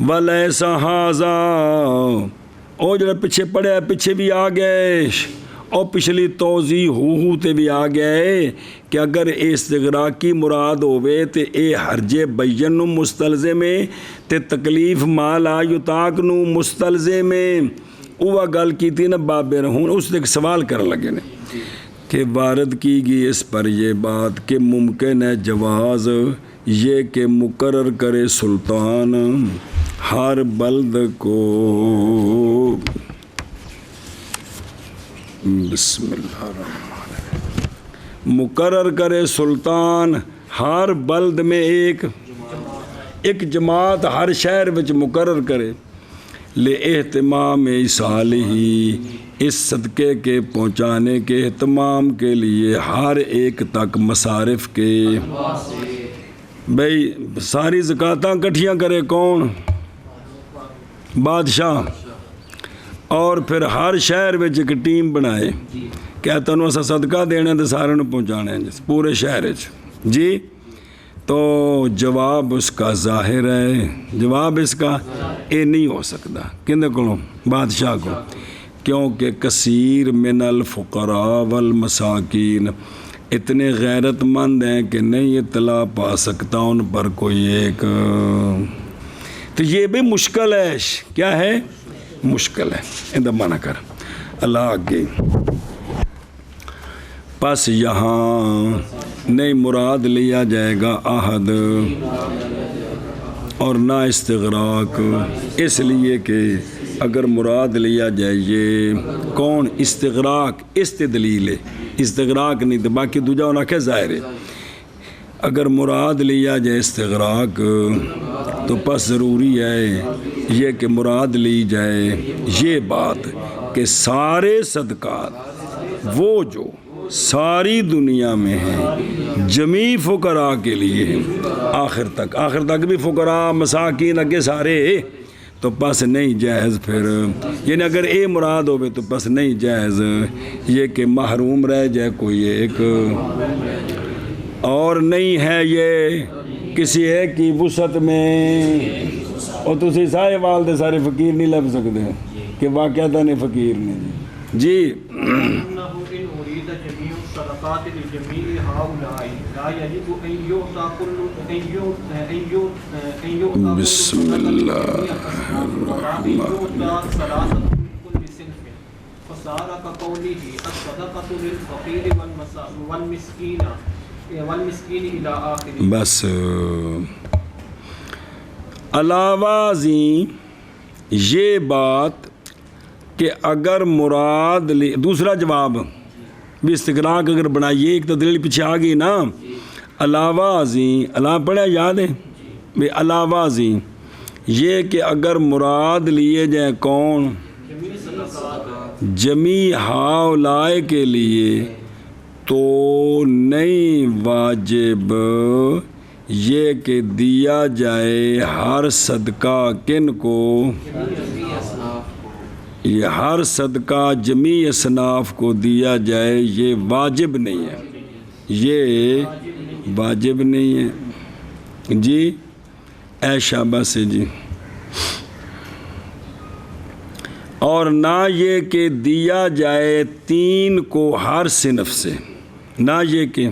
وَلَيْسَ هَذَا او جڑا پیچھے پڑھے پیچھے بھی آ گئے اور پچھلی توضیح ہو تے بھی آ گئے کہ اگر استغراقی مراد ہوئے تے اے حرج بین نو مستلزم ہے تے تکلیف مال یطاق نو مستلزم ہے۔ وہ گل کی تھی نا بابے رہون اس نے ایک سوال کرنے لگے نے کہ وارد کی گئی اس پر یہ بات کہ ممکن ہے جواز یہ کہ مقرر کرے سلطان ہر بلد کو بسم اللہ الرحمن الرحیم مقرر کرے سلطان ہر بلد میں ایک جماعت ہر شہر وچ مقرر کرے لے اہتمام ایصالہ اس صدقے کے پہنچانے کے اہتمام کے لیے ہر ایک تک مصارف کے بھئی ساری زکاتاں کٹھیاں کرے کون؟ بادشاہ، اور پھر ہر شہر وچ ایک ٹیم بنائے کہ تنوں اسا صدقہ دینے تے سارے نوں پہنچانے ہیں پورے شہر وچ جی۔ تو جواب اس کا ظاہر ہے، جواب اس کا یہ نہیں ہو سکتا کہندے کولوں بادشاہ کو، کیونکہ کثیر من الفقراء والمساکین اتنے غیرت مند ہیں کہ نہیں اطلاع پا سکتا ان پر کوئی ایک، تو یہ بھی مشکل ہے، کیا ہے؟ مشکل ہے، اندہ منع کر اللہ آگے۔ پس یہاں نہیں مراد لیا جائے گا عہد اور نہ استغراق، اس لیے کہ اگر مراد لیا جائے یہ کون استغراق استدلیل ہے، استغراق نہیں تو باقی دوجہ ہونا کہ ظاہر ہے۔ اگر مراد لیا جائے استغراق تو پس ضروری ہے یہ کہ مراد لی جائے یہ بات کہ سارے صدقات وہ جو ساری دنیا میں ہیں جمیع فقراء کے لیے ہیں، آخر تک بھی فقراء مساکین اگے سارے، تو پس نہیں جائز پھر، یعنی اگر اے مراد ہوئے تو پس نہیں جائز یہ کہ محروم رہ جائے کوئی ایک، اور نہیں ہے یہ کسی ایک کی وسعت میں، اور تسی سارے والدے سارے فقیر نہیں لب سکتے کہ واقعہ نہیں فقیر نہیں جی۔ جی أنه إن أريد جميع الصدقات لجميع هؤلاء لا يجب أن يعطى كل بسم الله ولكن يعطى ثلاثة من كل صنف فصار كقوله الصدقة للفقير والمسكين إلى آخره. بس علاوہ ازیں یہ بات کہ اگر مراد دوسرا جواب بھی استقراق اگر بنائیے ایک تو دلیل پیچھے آ گئی نا. علاوہ ازیں علاوہ پڑھا یاد ہے بھی علاوہ ازیں یہ کہ اگر مراد لیے جائیں کون جمیع ہؤلاء کے لیے تو نہیں واجب یہ کہ دیا جائے ہر صدقہ کن کو یہ ہر صدقہ جمیع اصناف کو دیا جائے یہ واجب نہیں ہے یہ واجب نہیں ہے جی. اے شاباش سے جی. اور نہ یہ کہ دیا جائے 3 کو ہر صنف سے نہ یہ کہ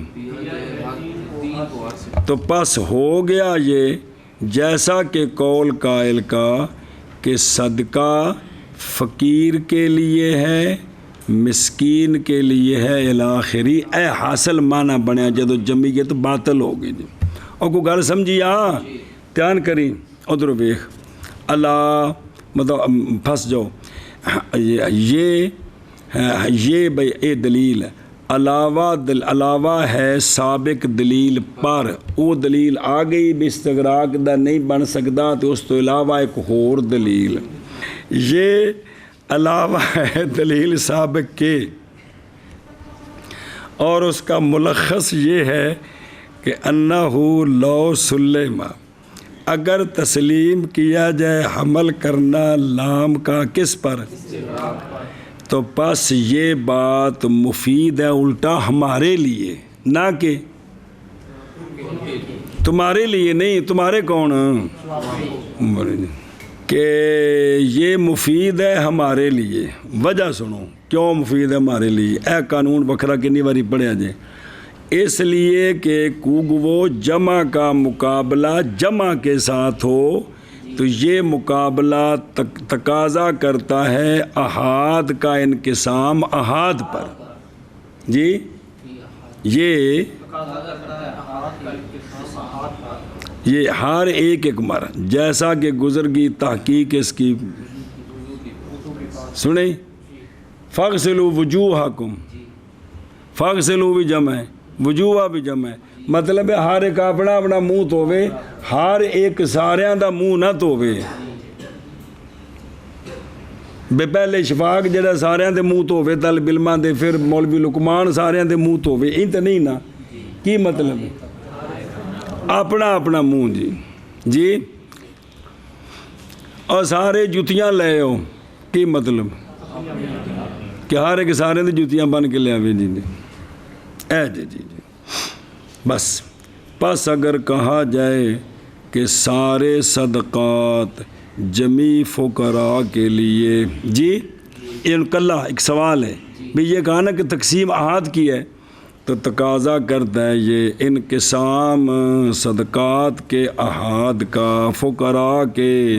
تو پس ہو گیا یہ جیسا کہ قول قائل کا کہ صدقہ فقیر کے لیے ہے مسکین کے لیے ہے الاخری. اے حاصل معنی بنیا جدو جمعیت باطل ہو گئی جی. اور کوئی گل سمجھی دھیان کری ادھر ویخ اللہ مطلب پھنس جاؤ یہ بھائی اے دلیل علاوہ ہے سابق دلیل پر وہ دلیل آ گئی بھی استغراق دا نہیں بن سکتا تو اس تو علاوہ ایک اور دلیل یہ علاوہ ہے دلیل سابق کے اور اس کا ملخص یہ ہے کہ انہ لو سلیمہ اگر تسلیم کیا جائے حمل کرنا لام کا کس پر تو پس یہ بات مفید ہے الٹا ہمارے لیے نہ کہ تمہارے لیے نہیں. تمہارے کون کہ یہ مفید ہے ہمارے لیے. وجہ سنو کیوں مفید ہے ہمارے لیے. اے قانون بکھرا کنی باری پڑھیا جائے اس لیے کہ کوگو جمع کا مقابلہ جمع کے ساتھ ہو تو یہ مقابلہ تقاضا کرتا ہے احاد کا انقسام احاد پر جی. یہ ہر ایک مر جیسا کہ گزر گئی تحقیق اس کی سنیں فاغسلوا وجوہکم فاغسلوا بھی جمع ہے وجوہ بھی جمع ہے مطلب ہے ہر ایک اپنا اپنا منہ دھوے ہر ایک ساریاں دا منہ نہ دھوے بے پہلے اشفاق جڑا ساریاں دے منہ دھوے طالب علماں دے پھر مولوی لقمان ساریاں دے منہ دھوے این تے نہیں نا کی مطلب ہے اپنا اپنا منہ جی اور سارے جوتیاں لے ہو کی مطلب کہ ہر ایک سارے دے جوتیاں بن کے لے آوے جی جی بس پس اگر کہا جائے کہ سارے صدقات جمیع فقراء کے لیے جی انقلہ ایک سوال ہے بھی یہ کہا نا کہ تقسیم احاد کی ہے تو تقاضا کرتا ہے یہ انقسام صدقات کے احاد کا فقراء کے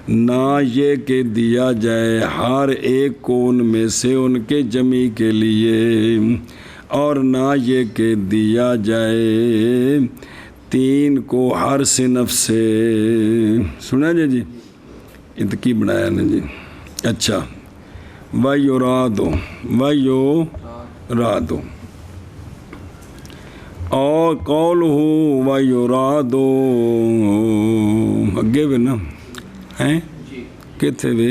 نہ یہ کہ دیا جائے ہر ایک کو ان میں سے ان کے جمیع کے لیے اور نہ یہ کہ دیا جائے 3 کو ہر صنف سے. سنا جی اتکی بنایا نا جی. اچھا وَيُرَادُ اور قَوْلُهُ وَيُرَادُ اگے بھی نا ہیں کتنے بھی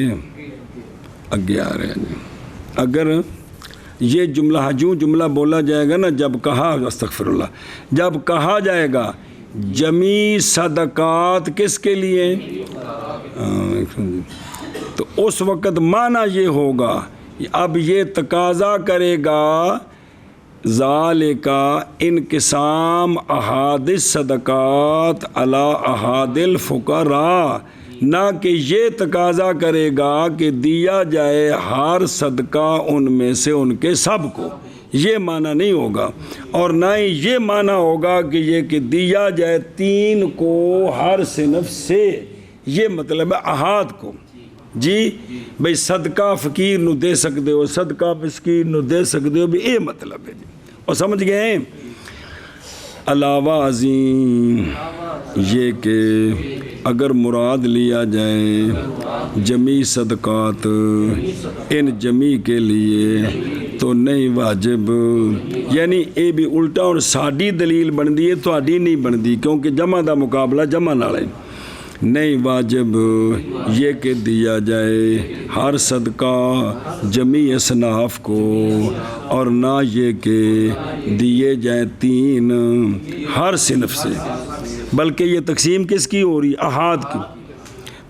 اگے آ رہے ہیں. اگر یہ جملہ جو جملہ بولا جائے گا نا جب کہا استغفر اللہ جب کہا جائے گا جمیع صدقات کس کے لیے تو اس وقت معنی یہ ہوگا اب یہ تقاضا کرے گا ذالک انقسام احاد الصدقات علی احاد الفقراء نہ کہ یہ تقاضا کرے گا کہ دیا جائے ہر صدقہ ان میں سے ان کے سب کو، یہ معنی نہیں ہوگا، اور نہ ہی یہ معنی ہوگا کہ یہ کہ دیا جائے 3 کو ہر صنف سے، یہ مطلب ہے احاد کو، جی بھئی صدقہ فقیر نو دے سکتے ہو، صدقہ مسکین نو دے سکتے ہو، بھی یہ مطلب ہے جی، اور سمجھ گئے ہیں۔ علاوہ عظیم یہ کہ اگر مراد لیا جائے جمی صدقات ان جمی کے لیے تو نہیں واجب، یعنی اے بھی الٹا اور ساڈی دلیل بندی ہے، تہاڈی نہیں بندی، کیونکہ جمع دا مقابلہ جمع نال ہے۔ نہیں واجب یہ کہ دیا جائے ہر صدقہ جمیع اصناف کو، اور نہ یہ کہ دیے جائیں 3 ہر صنف سے، بلکہ یہ تقسیم کس کی ہو رہی؟ احاد کی۔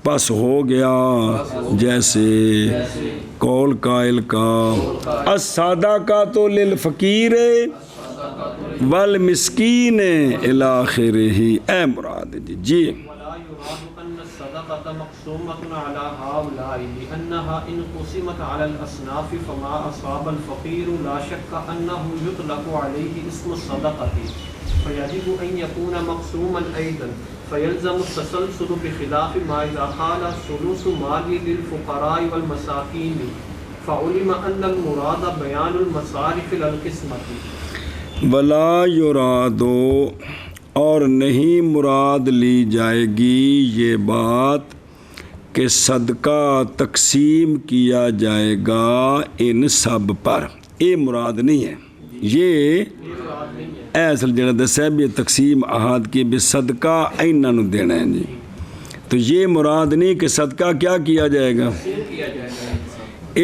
پس ہو گیا جیسے قول قائل کا الصدقۃ للفقیر والمسکین الی آخرہ، اے مراد جی أن الصدقة مقسومة على هؤلاء لأنها إن قسمت على الأصناف فما أصاب الفقير لا شك أنه يطلق عليه اسم الصدقة فيجب أن يكون مقسوما أيضا فيلزم التسلسل بخلاف ما إذا قال ثلث مالي للفقراء والمساكين فعلم أن المراد بيان المصارف للقسمة ولا يراد، اور نہیں مراد لی جائے گی یہ بات کہ صدقہ تقسیم کیا جائے گا ان سب پر، یہ مراد نہیں ہے، یہ اصل جڑا دسیا بھی تقسیم احاد کی بھی صدقہ اینہ نو دینا ہے جی، تو یہ مراد نہیں کہ صدقہ کیا کیا جائے گا،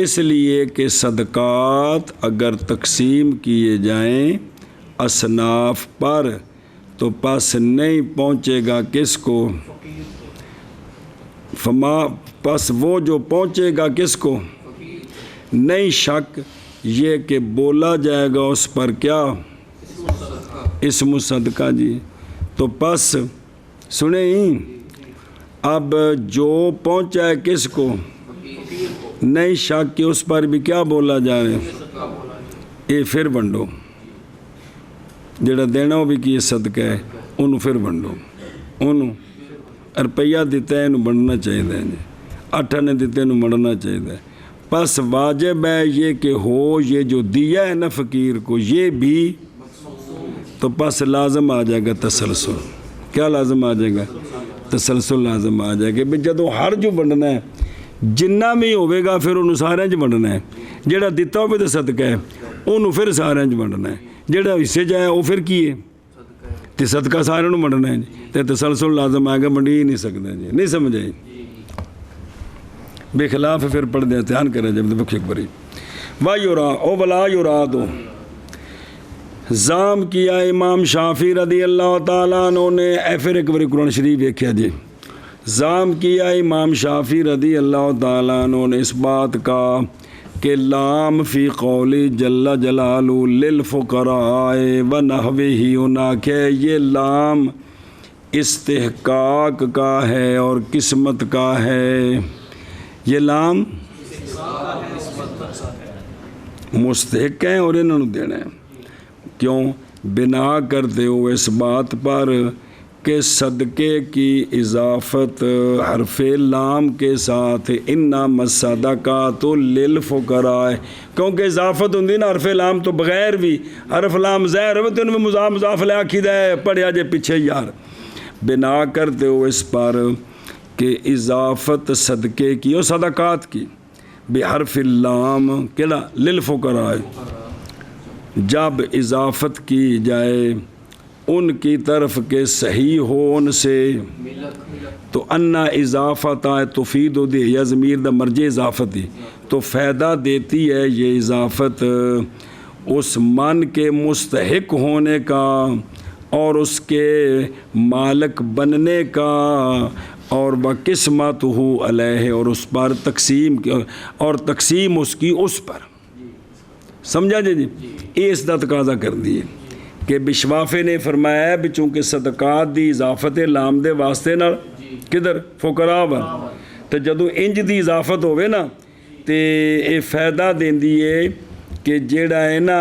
اس لیے کہ صدقات اگر تقسیم کیے جائیں اصناف پر تو پس نہیں پہنچے گا کس کو، پس وہ جو پہنچے گا کس کو، نہیں شک یہ کہ بولا جائے گا اس پر کیا، اسم صدقہ جی، تو پس سنیں اب جو پہنچا ہے کس کو، نہیں شک کہ اس پر بھی کیا بولا جا رہا ہے، یہ پھر ونڈو جڑا دینا وہ بھی کی صدقہ ہے انہوں پھر ونڈو، انہوں روپیہ دیتا ہے انہوں بننا چاہیے جی، 8 نے دیتے انہوں بننا چاہیے، پس واجب ہے یہ کہ ہو یہ جو دیا ہے نا فقیر کو یہ بھی، تو پس لازم آ جائے گا تسلسل، کیا لازم آ جائے گا، تسلسل لازم آ جائے گا، بھی جدوں ہر جو بننا ہے جنہ بھی ہوئے گا پھر انہوں سارے جو بننا ہے، جڑا دیتا ہو بھی تو صدقہ ہے انہوں پھر سارے جو بننا ہے، جڑا حصے جائے وہ پھر کی ہے تو صدقہ سارے نوں بننا ہے جی، تو تسلسل لازم آئے گا، بنی ہی نہیں سکتا جی، نہیں سمجھ آئی، بے خلاف پھر پڑھ دیا دھیان کریں جب بخش بری ولا یرادو، زام کیا امام شافعی رضی اللہ تعالیٰ عنہ نے، پھر ایک بری قرآن شریف دیکھا جی، زام کیا امام شافعی رضی اللہ تعالیٰ عنہ نے اس بات کا کہ لام فی قولی جل جلالہ للفقراء و نحوہ ہونا، کہ یہ لام استحقاق کا ہے اور قسمت کا ہے، یہ لام مستحق ہیں اور انہوں نے دینا ہے، کیوں بنا کرتے ہوئے اس بات پر کہ صدقے کی اضافت حرف لام کے ساتھ انما الصدقات للفقراء، کیونکہ اضافت ہوندی نا حرف لام تو بغیر بھی حرف لام ظاہر ہوئے تو ان میں مضاف مضاف لے آکھی دے پڑھیا جے پیچھے یار، بنا کرتے ہوئے اس پر کہ اضافت صدقے کی اور صدقات کی بحرف اللام کلا للفقراء، جب اضافت کی جائے ان کی طرف کے صحیح ہو ان سے، تو انا اضافت آئے تفید دے یا ضمیر دا مرجع اضافت دی، تو فائدہ دیتی ہے یہ اضافت اس من کے مستحق ہونے کا اور اس کے مالک بننے کا، اور بقسمتہ علیہ، اور اس پر تقسیم اور تقسیم اس کی اس پر، سمجھا جی یہ اس دا تقاضا کر دیے کہ بشوافے نے فرمایا ہے بھی چونکہ صدقات دی اضافت لام دے واسطے نال کدھر فقراء ول تو جدوں انج دی اضافت ہوئے نا تے یہ فائدہ دیندی ہے کہ جیڑا ہے نا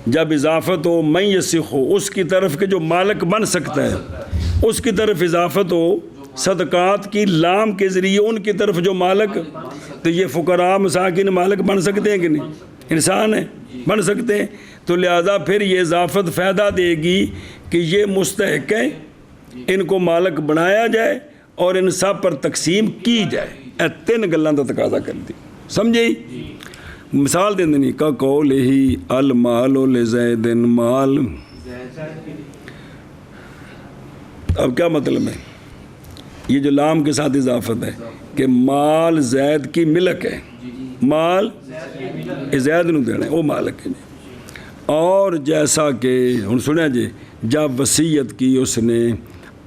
جب اضافت ہو من یسخ ہو اس کی طرف کے جو مالک بن سکتا ہے اس کی طرف اضافت ہو صدقات کی لام کے ذریعے ان کی طرف جو مالک تو یہ فقراء مساکین مالک بن سکتے ہیں کہ نہیں انسان ہیں بن سکتے ہیں تو لہذا پھر یہ اضافت فائدہ دے گی کہ یہ مستحق ہیں ان کو مالک بنایا جائے اور ان سب پر تقسیم کی جائے اے تین گلاں دا تقاضا کر دی سمجھے مثال دیں دنی کا قول ہی المال لزید مال اب کیا مطلب ہے یہ جو لام کے ساتھ اضافت ہے کہ مال زید کی ملک ہے مال زید نو دینا ہے وہ مالک ہے اور جیسا کہ ہن سنیا جی جب وصیت کی اس نے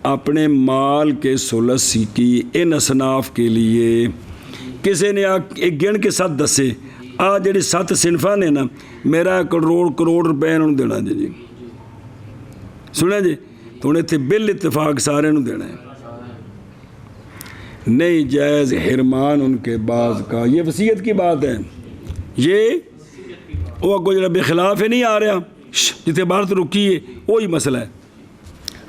اپنے مال کے ثلث کی ان اصناف کے لیے کسی نے ایک گن کے ساتھ دسے آ جڑی 7 صنفاں نے نا میرا کروڑ روپے انہوں دینا جی سنیا جی تو انہیں تھے بال اتفاق سارے انہوں دینا ہے نہیں جائز حرمان ان کے بعض کا یہ وصیت کی بات ہے یہ وہ کوئی جڑا بے خلاف ہے نہیں آ رہا جتنے بار تو رکی ہے وہی مسئلہ ہے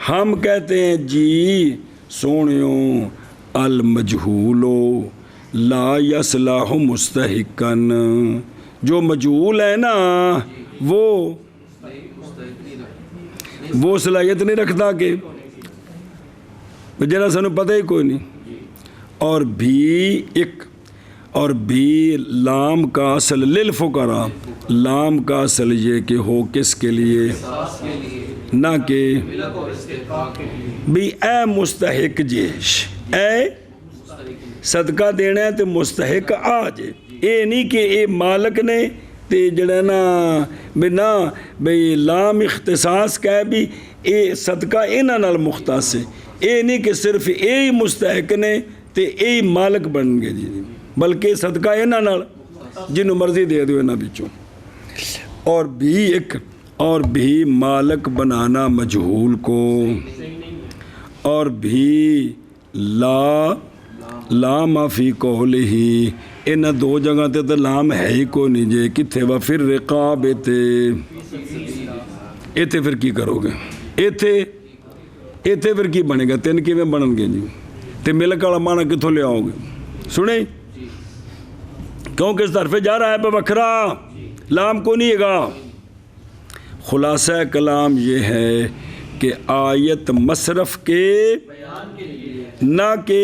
ہم کہتے ہیں جی سونیوں المجہولو لا یصلح مستحقن جو مجہول ہے نا وہ صلاحیت نہیں رکھتا کہ جرا سانو پتہ ہی کوئی نہیں اور بھی لام کا اصل للفقراء لام کا اصل یہ کہ ہو کس کے لیے نہ کہ بھی اے مستحق جیش اے صدقہ دینا ہے تو مستحق آ جائے اے نہیں کہ اے مالک نے تے جڑا نا بنا بھئی لام اختصاص کہہ بھی اے صدقہ انہاں نال مختص ہے اے نہیں کہ صرف اے ہی مستحق نے تے اے ہی مالک بن گئے جی بلکہ صدقہ انہاں نال جنہوں مرضی دے دو انہاں بچوں اور بھی مالک بنانا مجہول کو اور بھی لام فی قول ہی انہاں دو جگہ تے تو لام ہے ہی کوئی نہیں جے کتھے و پھر رقاب ایتھے پھر کی کرو گے ایتھے پھر کی بنے گا تین کی میں بنن گے جی تے ملک والا معنی کتھوں لے آؤ گے سنیں کیونکہ اس طرف جا رہا ہے پہ وکھرا لام کو نہیں گا خلاصہ کلام یہ ہے کہ آیت مصرف کے نہ کہ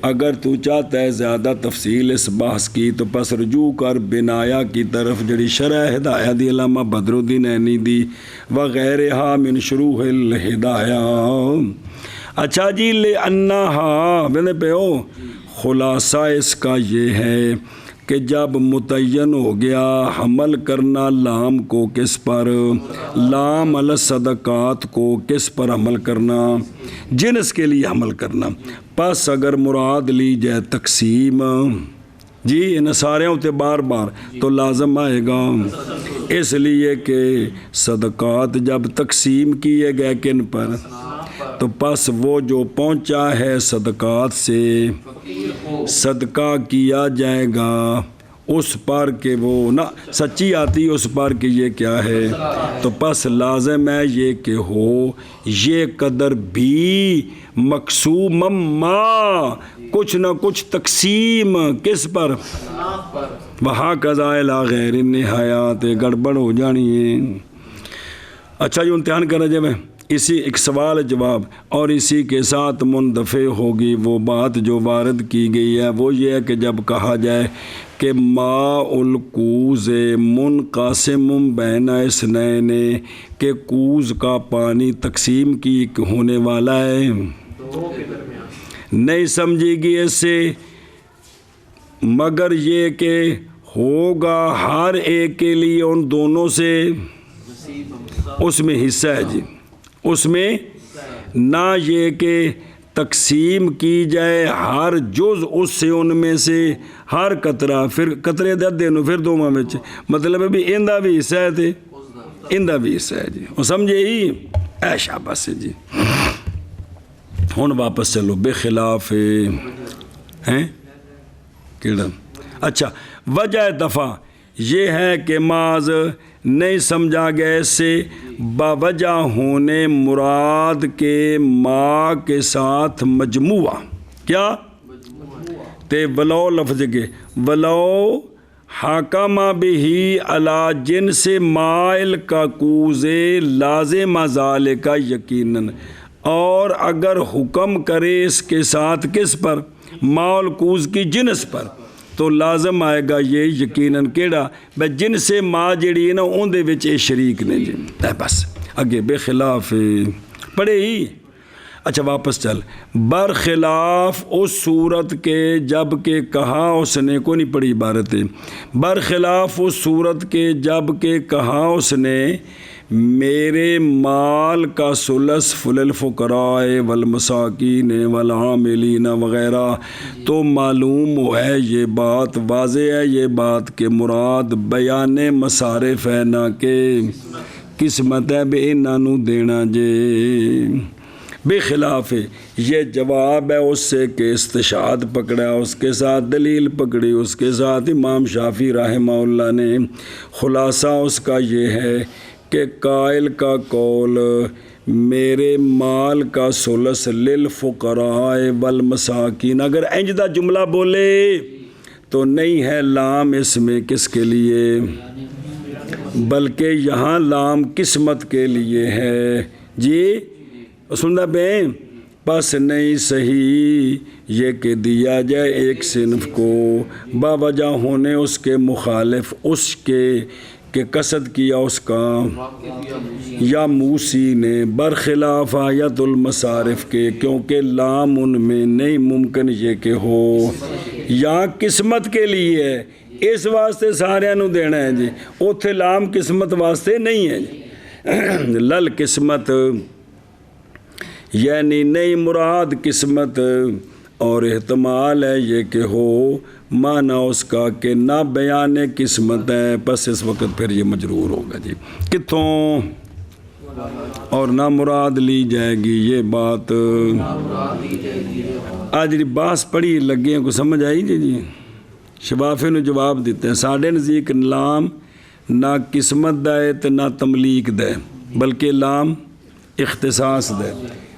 اگر تو چاہتا ہے زیادہ تفصیل اس بحث کی تو پس رجوع کر بنایا کی طرف جڑی شرح ہدایہ دی علامہ بدر الدین عینی دی وغیرہا من شروح الہدایہ اچھا جی لِأَنَّهَا بنے پہ ہو خلاصہ اس کا یہ ہے کہ جب متعین ہو گیا حمل کرنا لام کو کس پر لام علی صدقات کو کس پر حمل کرنا جنس کے لیے حمل کرنا پس اگر مراد لی جائے تقسیم جی ان سارے ہوتے بار بار تو لازم آئے گا اس لیے کہ صدقات جب تقسیم کیے گئے کن پر تو پس وہ جو پہنچا ہے صدقات سے صدقہ کیا جائے گا اس پر کہ وہ نہ سچی آتی اس پر کہ یہ کیا ہے تو پس لازم ہے یہ کہ ہو یہ قدر بھی مقسوم ما کچھ نہ کچھ تقسیم کس پر وہاں قضائلہ غیر نہایات گڑبڑ ہو جانی ہے اچھا جو امتحان کر رہے میں اسی ایک سوال جواب اور اسی کے ساتھ مندفع ہوگی وہ بات جو وارد کی گئی ہے وہ یہ ہے کہ جب کہا جائے کہ ماء الکوز منقسم بین اثنین کہ کوز کا پانی تقسیم کی ہونے والا ہے نہیں سمجھے گی اس سے مگر یہ کہ ہوگا ہر ایک کے لیے ان دونوں سے اس میں حصہ ہے جی اس میں نہ یہ کہ تقسیم کی جائے ہر جز اس سے ان میں سے ہر قطرہ پھر قطرے دینو پھر دو مطلب ہے بھی اندہ بھی حصہ ہے تھے اندہ بھی حصہ ہے جی وہ سمجھے ہی اے شاباش جی. ہن واپس چلو بے خلاف ہیں کیڑا. اچھا وجہ دفع یہ ہے کہ معاذ نہیں سمجھا گیا سے باوجہ ہونے مراد کے ما کے ساتھ مجموعہ کیا تے ولو لفظ کے ولو حاکمہ بھی علی جنس مائل کا کوزے لازم ذالک کا یقیناً. اور اگر حکم کرے اس کے ساتھ کس پر ماول کوز کی جنس پر تو لازم آئے گا یہ یقیناً کیڑا بے جن سے ماں جڑی ہے نا اون دے وچ اے شریک نے جی. بس اگے بے خلاف پڑھے ہی. اچھا واپس چل. برخلاف اس صورت کے جب کہ کہا اس نے کو نہیں پڑھی عبارت ہے. برخلاف اس صورت کے جب کہ کہا اس نے میرے مال کا ثلث فللفقراء والمساکین والعاملین وغیرہ تو معلوم ہے یہ بات واضح ہے یہ بات کہ مراد بیان مصارف ہے نہ کہ قسمت ہے بے انہوں دینا جے. بے خلاف یہ جواب ہے اس سے کہ استشہاد پکڑا اس کے ساتھ دلیل پکڑی اس کے ساتھ امام شافعی رحمہ اللہ نے. خلاصہ اس کا یہ ہے کہ قائل کا قول میرے مال کا ثلث للفقراء والمساکین اگر انجدہ جملہ بولے تو نہیں ہے لام اس میں کس کے لیے بلکہ یہاں لام قسمت کے لیے ہے جی. سننا بیں بس نہیں صحیح یہ کہ دیا جائے ایک صنف کو باوجہ ہونے اس کے مخالف اس کے کہ قصد کیا اس کا یا موسی نے برخلاف آیت المصارف کے کیونکہ لام ان میں نہیں ممکن یہ کہ ہو یا قسمت کے لیے ہے اس واسطے سارے نو دینا ہے جی. اوتھے لام قسمت واسطے نہیں ہے جی. لل قسمت یعنی نہیں مراد قسمت اور احتمال ہے یہ کہ ہو معنی اس کا کہ نہ بیان قسمت ہے پس اس وقت پھر یہ مجرور ہوگا جی. کتوں اور نہ مراد لی جائے گی یہ بات. آج باس پڑھی لگے کو سمجھ آئی جی. جی شفافے نے جواب دیتے ہیں ساڑھے نزدیک لام نہ قسمت دے تو نہ تملیک دے بلکہ لام اختصاص دے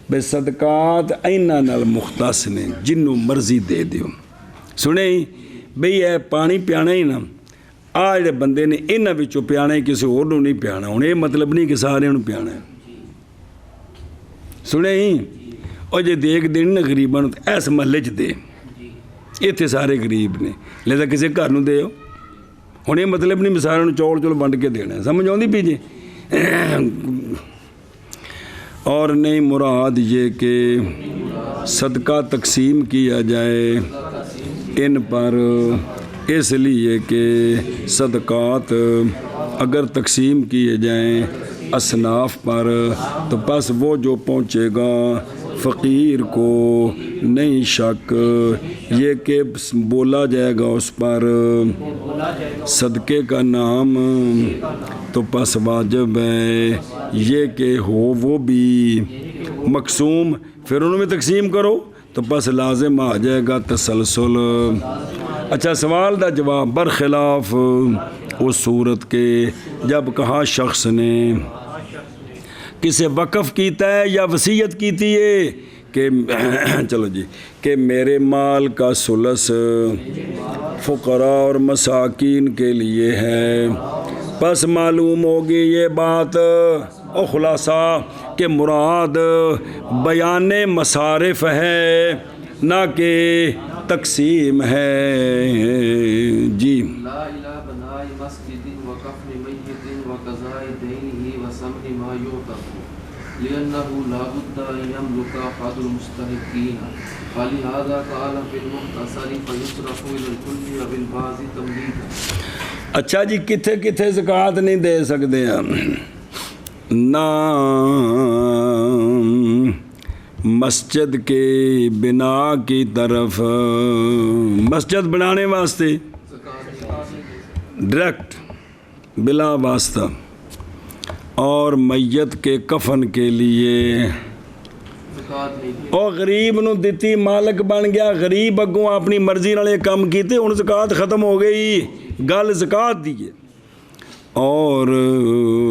بے صدقات اینا نال مختص نے جنوں مرضی دے دیو. سنیں بھئی اے پانی پیانا ہی نا آ جڑے بندے نے انہاں وچوں پیانا ہی کسی اور نوں نہیں پیانا ہن یہ مطلب نہیں کہ سارے نوں پیانا ہے. سنیں اور جے دیکھ دین نا غریباں نوں ایس محلے چ دے ایتھے سارے غریب نے لہذا کسی گھر نوں دے ہن یہ مطلب نہیں سارے نوں چول چول ونڈ کے دینا سمجھ آؤندی پئی جی. اور نہیں مراد یہ کہ صدقہ تقسیم کیا جائے ان پر اس لیے کہ صدقات اگر تقسیم کیے جائیں اصناف پر تو بس وہ جو پہنچے گا فقیر کو نہیں شک یہ کہ بولا جائے گا اس پر صدقے کا نام تو پس واجب ہے یہ کہ ہو وہ بھی مقسوم پھر انہوں میں تقسیم کرو تو پس لازم آ جائے گا تسلسل. اچھا سوال دا جواب برخلاف اس صورت کے جب کہا شخص نے کسے وقف کیتا ہے یا وصیت کیتی ہے کہ چلو جی کہ میرے مال کا ثلث فقراء اور مساکین کے لیے ہے پس معلوم ہوگی یہ بات اور خلاصہ کہ مراد بیان مصارف ہے نہ کہ تقسیم ہے جی. لا الى بناء مسجد وكفن ميت وقضاء دينه وسمع ما يعتق لأنه لا بد أن يملك أحد المستحقين فلهذا قال في المختصر فيصرف إلى الكل وبالبعض تمليكا. اچھا جی کتھے کتھے زکوٰۃ نہیں دے سکتے ہیں نہ مسجد کے بنا کی طرف مسجد بنانے واسطے ڈائریکٹ بلا واسطہ اور میت کے کفن کے لیے اور غریب نو دتی مالک بن گیا غریب اگوں اپنی مرضی نال یہ کام کیتے ہن زکات ختم ہو گئی گل زکات دی ہے اور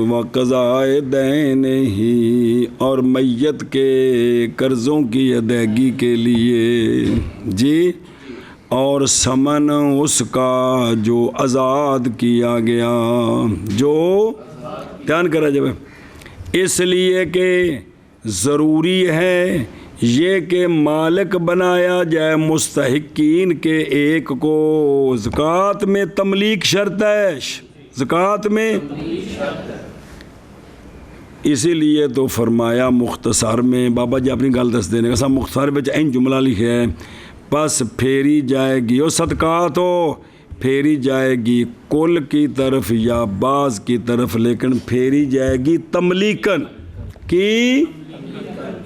وقضاء دین ہی اور میت کے قرضوں کی ادائیگی کے لیے جی اور ثمن اس کا جو آزاد کیا گیا جو دھیان کرا جب اس لیے کہ ضروری ہے یہ کہ مالک بنایا جائے مستحقین کے ایک کو زکوٰۃ میں تملیک شرط ہے زکوٰۃ میں اسی لیے تو فرمایا مختصر میں بابا جی اپنی گل دس دینے کا مختصر بچ این جملہ لکھا ہے پس پھیری جائے گی وہ صدقات ہو پھیری جائے گی کل کی طرف یا بعض کی طرف لیکن پھیری جائے گی تملیکن کی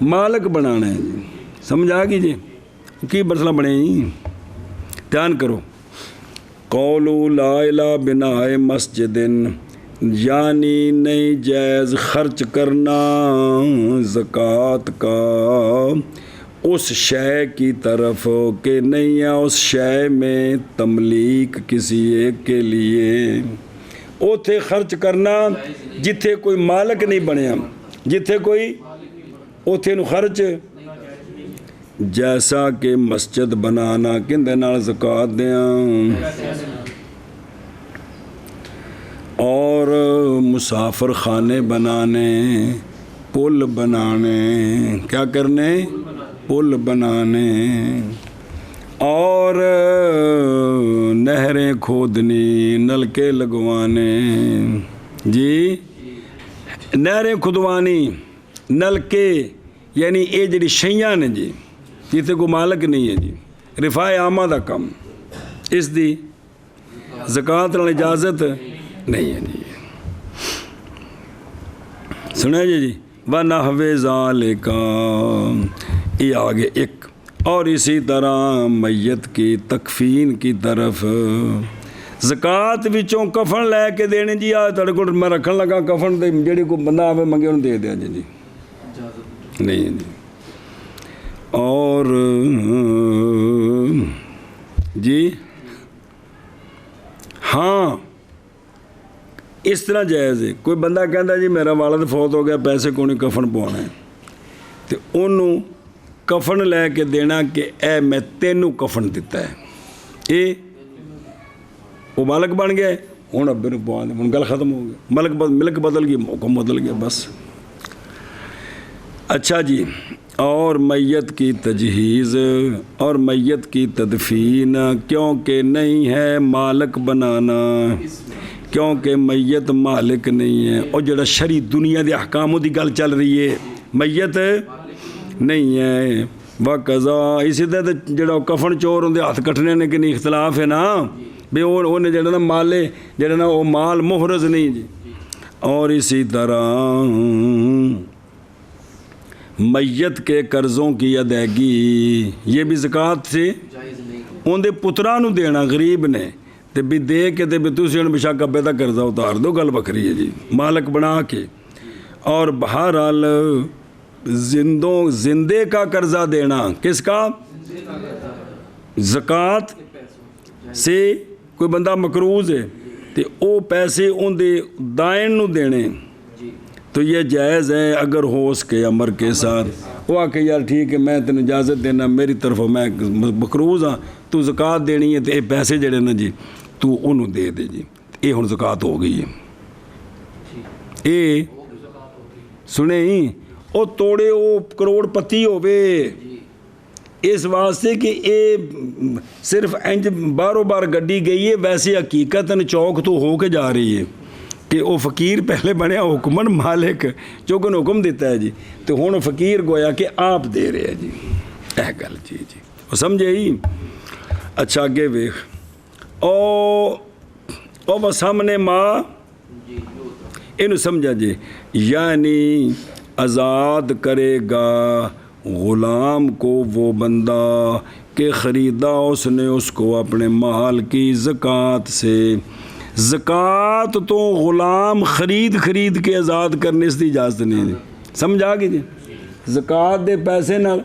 مالک بنانا ہے جی سمجھ آ گئی جی کی مسئلہ بنے جی دھیان کرو قولو لا الہ بناء مسجد یعنی نہیں جائز خرچ کرنا زکوٰۃ کا اس شے کی طرف کہ نہیں ہے اس شے میں تملیک کسی ایک کے لیے اوتھے خرچ کرنا جتھے کوئی مالک نہیں بنیا جتھے کوئی اوتھے نو خرچ جیسا کہ مسجد بنانا کندے نال زکوٰۃ دیاں اور مسافر خانے بنانے پل بنانے کیا کرنے پل بنانے اور نہریں کھودنی نلکے لگوانے جی نہریں کھدوانی نلکے یعنی یہ جڑی شیاں نے جی جتنے کو مالک نہیں ہے جی رفاع عامہ دا کم اس دی زکوٰۃ نال اجازت نہیں ہے جی سنا جی وَنَحْوِ ذَلِكَ یہ آگے ایک اور اسی طرح میت کی تکفین کی طرف زکوٰۃ وچوں کفن لے کے دینے جی آ تڑے کو میں رکھن لگا کفن دے جڑی کو بندہ آوے منگے انہوں دے دیا جی نہیں جی اور جی ہاں اس طرح جائز ہے کوئی بندہ کہندا جی میرا والد فوت ہو گیا پیسے کو نہیں کفن پوانا ہے تو انہوں کفن لے کے دینا کہ اے میں تینوں کفن دیتا ہے اے وہ مالک بن گیا ہوں ابے نو پوا دے ہوں گل ختم ہو گیا ملک بدل گئی موقع بدل گیا بس اچھا جی اور میت کی تجہیز اور میت کی تدفین کیونکہ نہیں ہے مالک بنانا کیونکہ میت مالک نہیں ہے اور جڑا شرعی دنیا دے احکاموں دی گل چل رہی ہے میت نہیں ہے وقضا اسی طرح جڑا کفن چور ہوندے ہاتھ کٹنے نے کہ نہیں اختلاف ہے نا بھی وہ جڑا نا مالے جڑا نا وہ مال محرز نہیں جی اور اسی طرح میت کے قرضوں کی ادائیگی یہ بھی زکوٰۃ سے ان دے پتراں نو دینا غریب نے تے بھی دے کے تے بھی تسی ان بشک ابے دا قرضہ اتار دو گل بکری ہے جی مالک بنا کے اور بہرحال زندے کا قرضہ دینا کس کا زکوٰۃ سے کوئی بندہ مقروض ہے تے او پیسے ان دے دائن نو دینے تو یہ جائز ہے اگر ہو اس کے امر کے ساتھ وہ آ کے یار ٹھیک ہے میں تینوں اجازت دینا میری طرف میں مقروض ہاں تو زکوٰۃ دینی ہے تو یہ پیسے جڑے نا جی تو انہوں دے دے جی یہ ہن زکوٰۃ ہو گئی ہے اے سنیں او توڑے او کروڑ پتی ہووے اس واسطے کہ اے صرف انج بارو بار گڈی گئی ہے ویسے حقیقتاً چوک تو ہو کے جا رہی ہے کہ وہ فقیر پہلے بنیا حکمن مالک چونکہ حکم دیتا ہے جی تو ہوں فقیر گویا کہ آپ دے رہے ہیں جی اے گل جی جی وہ سمجھے ہی اچھا اگے ویخ او بس سامنے ماں یہ سمجھا جی یعنی آزاد کرے گا غلام کو وہ بندہ کہ خریدا اس نے اس کو اپنے مال کی زکوٰۃ سے زکوٰۃ تو غلام خرید کے آزاد کرنے اس دی اجازت نہیں جی. سمجھ آ گئی جی. زکوٰۃ دے پیسے نال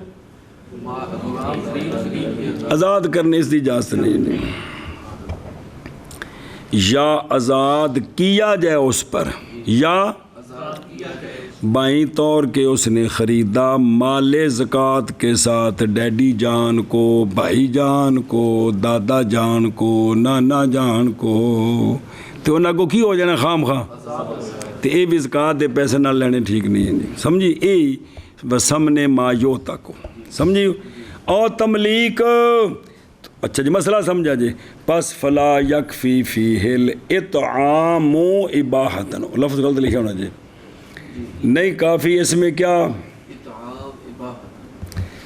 آزاد کرنے اس دی اجازت نہیں جی. یا آزاد کیا جائے اس پر یا بائیں طور کے اس نے خریدا مال زکوٰۃ کے ساتھ ڈیڈی جان کو، بھائی جان کو، دادا جان کو، نانا جان کو، تو انہاں کو کی ہو جانا خام خواہ. تو یہ بھی زکوٰۃ دے پیسے نہ لینے ٹھیک نہیں ہیں جی. سمجھی یہ بس سامنے مایو تک سمجھی. اور تملیک اچھا جی مسئلہ سمجھا جی. پس فلا یکفی فیہ الاطعام اباحۃ، لفظ غلط لکھا ہونا جی. نہیں کافی اس میں کیا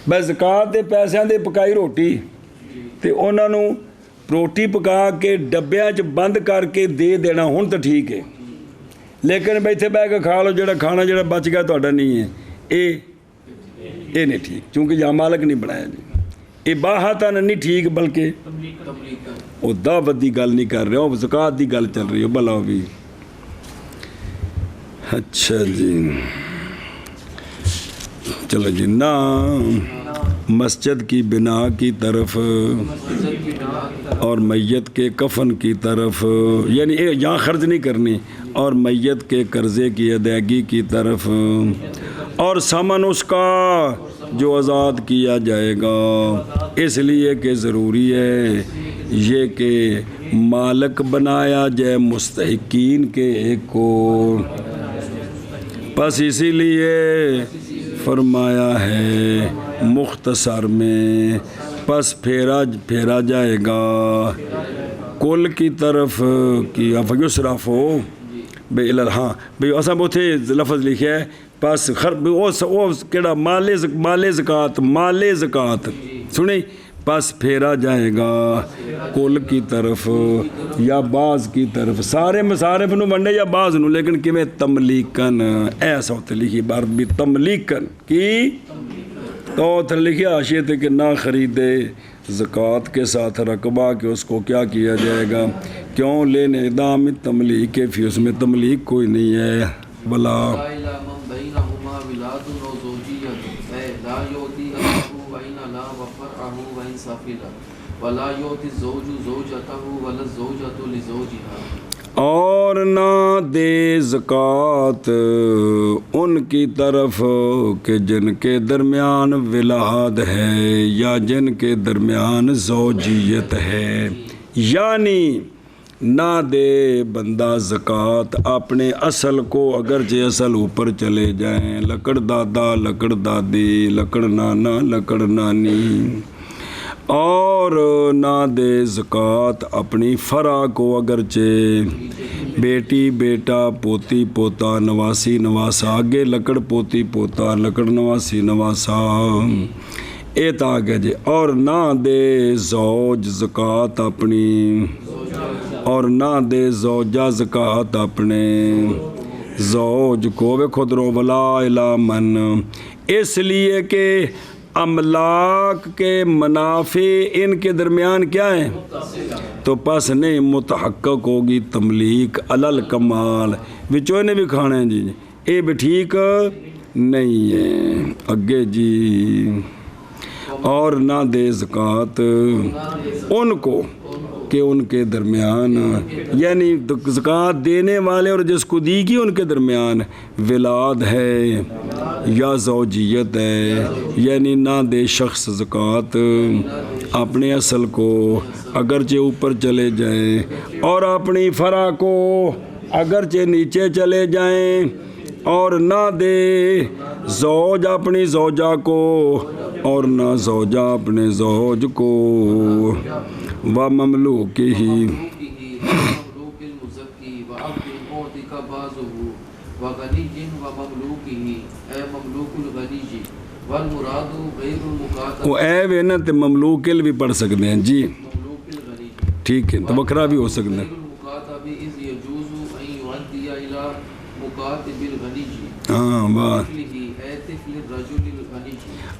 بس زکوٰۃ دے پیسیاں دے پکائی روٹی تے انہاں نو روٹی پکا کے ڈبیاں چ بند کر کے دے دینا ہن تو ٹھیک ہے. لیکن بیٹھے بہ کے کھا لو جڑا کھانا جڑا بچ گیا تہاڈا نہیں ہے یہ نہیں ٹھیک، چونکہ یہاں مالک نہیں بنایا جی. اباحتاً نہیں ٹھیک بلکہ وہ دعوت دی گل نہیں کر رہے ہو، زکوٰۃ دی گل چل رہی ہو بھلا بھی. اچھا جی چلو جی. نا مسجد کی بنا کی طرف اور میت کے کفن کی طرف، یعنی یہاں خرچ نہیں کرنی، اور میت کے قرضے کی ادائیگی کی طرف، اور سامان اس کا جو آزاد کیا جائے گا. اس لیے کہ ضروری ہے یہ کہ مالک بنایا جائے مستحقین کے ایک کو. بس اسی لیے فرمایا ہے مختصر میں پس پھیرا جائے گا کل کی طرف کی یصرف ہو بے ہاں بھئی اصل اتنے لفظ لکھا ہے پس کیڑا مال زکوٰۃ سنیں پس پھیرا جائے گا کل کی طرف یا بعض کی طرف. سارے مصارف نو ونڈے یا بعض نو، لیکن کیویں تملیکن ایسا ہوتے لکھی بار بھی تملیکن کی تو لکھیا حاشیے تے کہ نہ خریدے زکوٰۃ کے ساتھ رقبہ کہ اس کو کیا کیا جائے گا. کیوں لینے دام تملیک کے فی اس میں تملیک کوئی نہیں ہے. بلا اور نہ دے زکوٰۃ ان کی طرف کہ جن کے درمیان ولاد ہے یا جن کے درمیان زوجیت ہے. یعنی نہ دے بندہ زکوٰۃ اپنے اصل کو، اگرچہ اصل اوپر چلے جائیں، لکڑ دادا لکڑ دادی لکڑ نانا لکڑ نانی. اور نہ دے زکوٰۃ اپنی فرع کو، اگرچہ بیٹی بیٹا پوتی پوتا نواسی نواسا، آگے لکڑ پوتی پوتا لکڑ نواسی نواسا اے تاکہ جے. اور نہ دے زوج زکوٰۃ اپنی، اور نہ دے زوجہ زکوٰۃ اپنے زوج کو. ویکھو درو ولا الی من، اس لیے کہ املاک کے منافع ان کے درمیان کیا ہیں تو پس نہیں متحقق ہوگی تملیک علل کمال. وچوں نے بھی کھانا ہے جی اے بھی ٹھیک نہیں ہے. اگے جی اور نہ دے زکوٰۃ ان کو کہ ان کے درمیان، یعنی زکوٰۃ دینے والے اور جس کو دی گئی ان کے درمیان ولاد ہے یا زوجیت ہے. یعنی نہ دے شخص زکوٰۃ اپنے اصل کو اگرچہ اوپر چلے جائیں اور اپنی فرع کو اگرچہ نیچے چلے جائیں، اور نہ دے زوج اپنی زوجہ کو اور نہ زوجہ اپنے زوج کو. و مملوک ہی وہ اے وے نا تے مملوک ال بھی پڑھ سکتے ہیں جی، ٹھیک ہے تو بکرا بھی ہو سکتا ہے. ہاں بات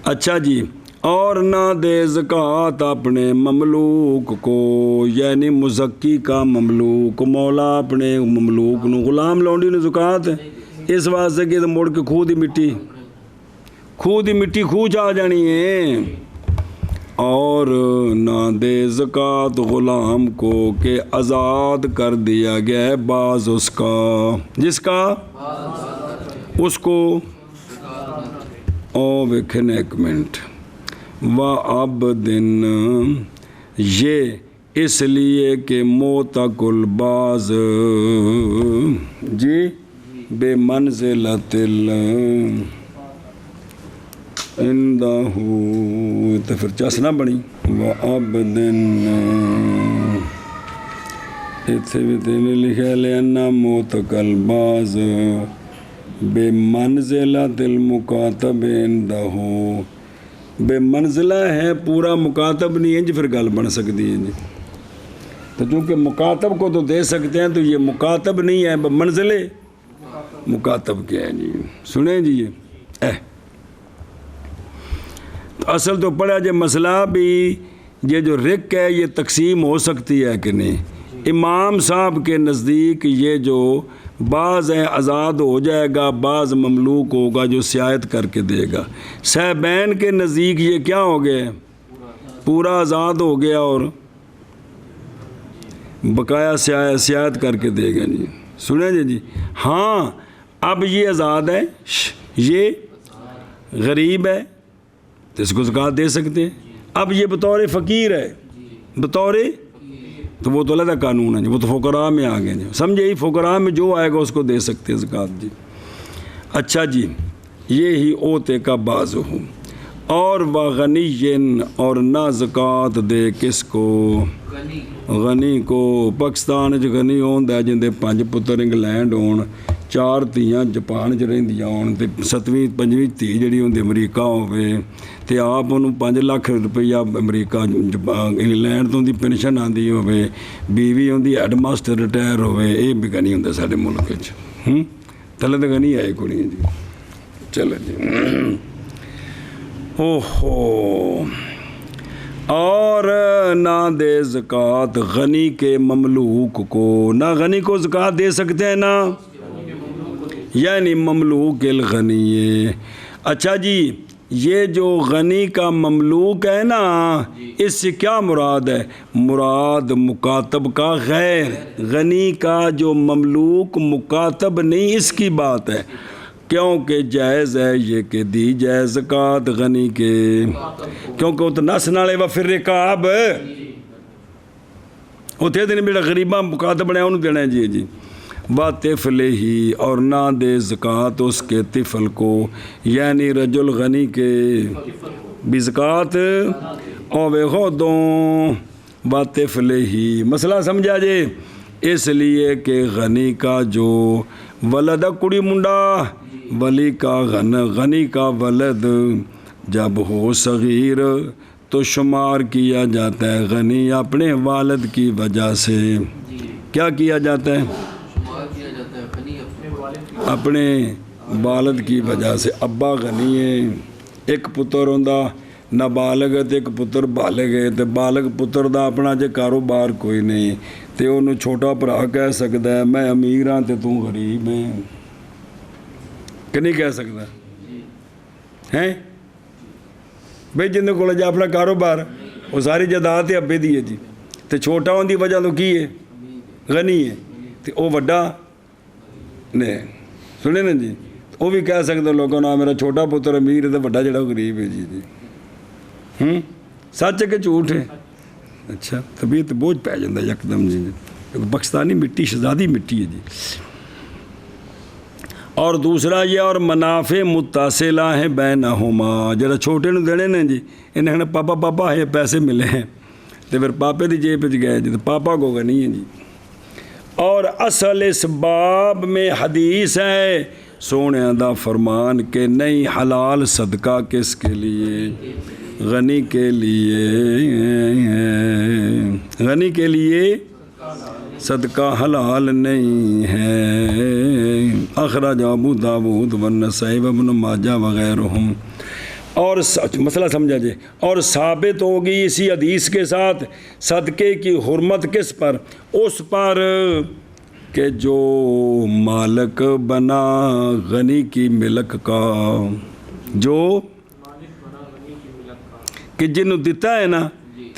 اچھا جی. اور نہ دے زکوٰۃ اپنے مملوک کو، یعنی مزکی کا مملوک، مولا اپنے مملوک نو، غلام لونڈی نو زکوٰۃ اس واسطے کہ مڑ کے خوہ دی مٹی خوہ چ آ جانی ہے۔ اور نہ دے زکوٰۃ غلام کو کہ آزاد کر دیا گیا ہے بعض اس کا، جس کا اس کو، او ویکھن ایک منٹ، وَعَبْدٍ، یہ اس لیے کہ موتق الباز، جی بے منزلت عندہ، تو پھر چس نہ بنی، وَعَبْدٍ اتنے بھی تین لکھا لِأَنَّ موتق الباز بے منزلت المکاتب عندہ، بے منزلہ ہے، پورا مکاتب نہیں ہے جی، پھر گل بن سکتی ہے جی، تو چونکہ مکاتب کو تو دے سکتے ہیں تو یہ مکاتب نہیں ہے، منزلے مکاتب کیا ہے جی، سنیں جی یہ اصل تو پڑھا جی مسئلہ بھی، یہ جو رق ہے یہ تقسیم ہو سکتی ہے کہ نہیں۔ امام صاحب کے نزدیک یہ جو بعض ہے آزاد ہو جائے گا، بعض مملوک ہوگا جو سیاحت کر کے دے گا۔ صاحبین کے نزدیک یہ کیا ہو گیا، پورا آزاد ہو گیا اور بقایا سیاحت کر کے دے گا جی، سنیں جی۔ ہاں اب یہ آزاد ہے، یہ غریب ہے تو اس کو زکوٰۃ دے سکتے ہیں۔ اب یہ بطور فقیر ہے، بطور، تو وہ تو علیحدہ قانون ہے جی، وہ تو فقراء میں آ گئے جی، سمجھے ہی، فقراء میں جو آئے گا اس کو دے سکتے ہیں زکوٰۃ جی۔ اچھا جی، یہ ہی اوتے کا باز ہو، اور وغنی، اور نہ زکوٰۃ دے کس کو، غنی کو۔ پاکستان چ غنی ہوندا ہے جندے 5 پتر انگلینڈ ہون، 4 دھیاں جاپان چ رہندیاں ہون، تے 7ویں 5ویں دھی جڑی ہوندی امریکہ ہوے، تے آپ انہوں 5 لاکھ روپیہ امریکہ انگلینڈ تو دی پینشن آندی ہوے، بیوی ہوندی ہیڈ ماسٹر ریٹائر ہوے، یہ بھی غنی ہوندا ساڈے ملک وچ، تھلے تے غنی آئے کوئی جی۔ چلو جی، اوہو، اور نہ دے زکوٰۃ غنی کے مملوک کو، نہ غنی کو زکوٰۃ دے سکتے ہیں نا، یعنی مملوک الغنی ہے۔ اچھا جی، یہ جو غنی کا مملوک ہے نا، اس سے کیا مراد ہے، مراد مکاتب کا غیر، غنی کا جو مملوک مکاتب نہیں، اس کی بات ہے، کیونکہ جائز ہے یہ کہ دی جائے زکوٰۃ غنی کے، کیونکہ وہ تو نس نالے وفر رکاب اتنے دن بیڑا غریباں مکاتب بنایا انہوں دینا ہے جی جی۔ طفل ہی، اور نہ دے زکوٰۃ اس کے طفل کو، یعنی رجل غنی کے بھی زکوٰۃ اوے خودوں طفل ہی، مسئلہ سمجھا جے، اس لیے کہ غنی کا جو ولد کڑی منڈا، ولی کا غنی کا ولد جب ہو صغیر تو شمار کیا جاتا ہے غنی اپنے والد کی وجہ سے، کیا کیا جاتا ہے، اپنے والد کی وجہ سے۔ ابا غنی ہے، ایک پتر ہوندا نابالغ ہے تے ایک پتر بالغ ہے، تے بالغ پتر دا اپنا جے کاروبار کوئی نہیں تے انہوں چھوٹا بھرا کہہ سکتا ہے میں امیر ہاں تے تو غریب ہے، کہ نہیں کہہ سکتا ہیں بھئی، جن کو جا اپنا کاروبار وہ ساری جائیداد ابے دی ہے جی، تے چھوٹا ہون دی وجہ تو کی ہے، غنی ہے، تے او وڈا نے سنے نا جی، وہ بھی کہہ سکتا لوگوں نے میرا چھوٹا پتر امیر ہے تو وڈا جڑا غریب ہے جی جی، سچ ہے کہ جھوٹ ہے؟ اچھا، طبیعت بوجھ پہ جاتا یکدم جی، پاکستانی مٹی شہزادی مٹی ہے جی۔ اور دوسرا یہ، اور منافع متصلہ ہیں بینہما، جڑا چھوٹے نو دینے نے جی، انہیں کہنا پاپا پاپا ہے پیسے ملے ہیں، تو پھر پاپے دی جیب پہ گئے جی، تو پاپا کو غنی ہے جی۔ اور اصل اس باب میں حدیث ہے سونے دا فرمان کہ نہیں، حلال صدقہ کس کے لیے، غنی کے لیے، غنی کے لیے صدقہ حلال نہیں ہے۔ اخرج ابو داود والنسائی وابن ماجہ وغیرہم۔ اور مسئلہ سمجھا جائے، اور ثابت ہوگی اسی حدیث کے ساتھ صدقے کی حرمت کس پر؟ اس پر کہ جو مالک بنا غنی کی ملک کا، جو کہ جنہوں دیتا ہے نا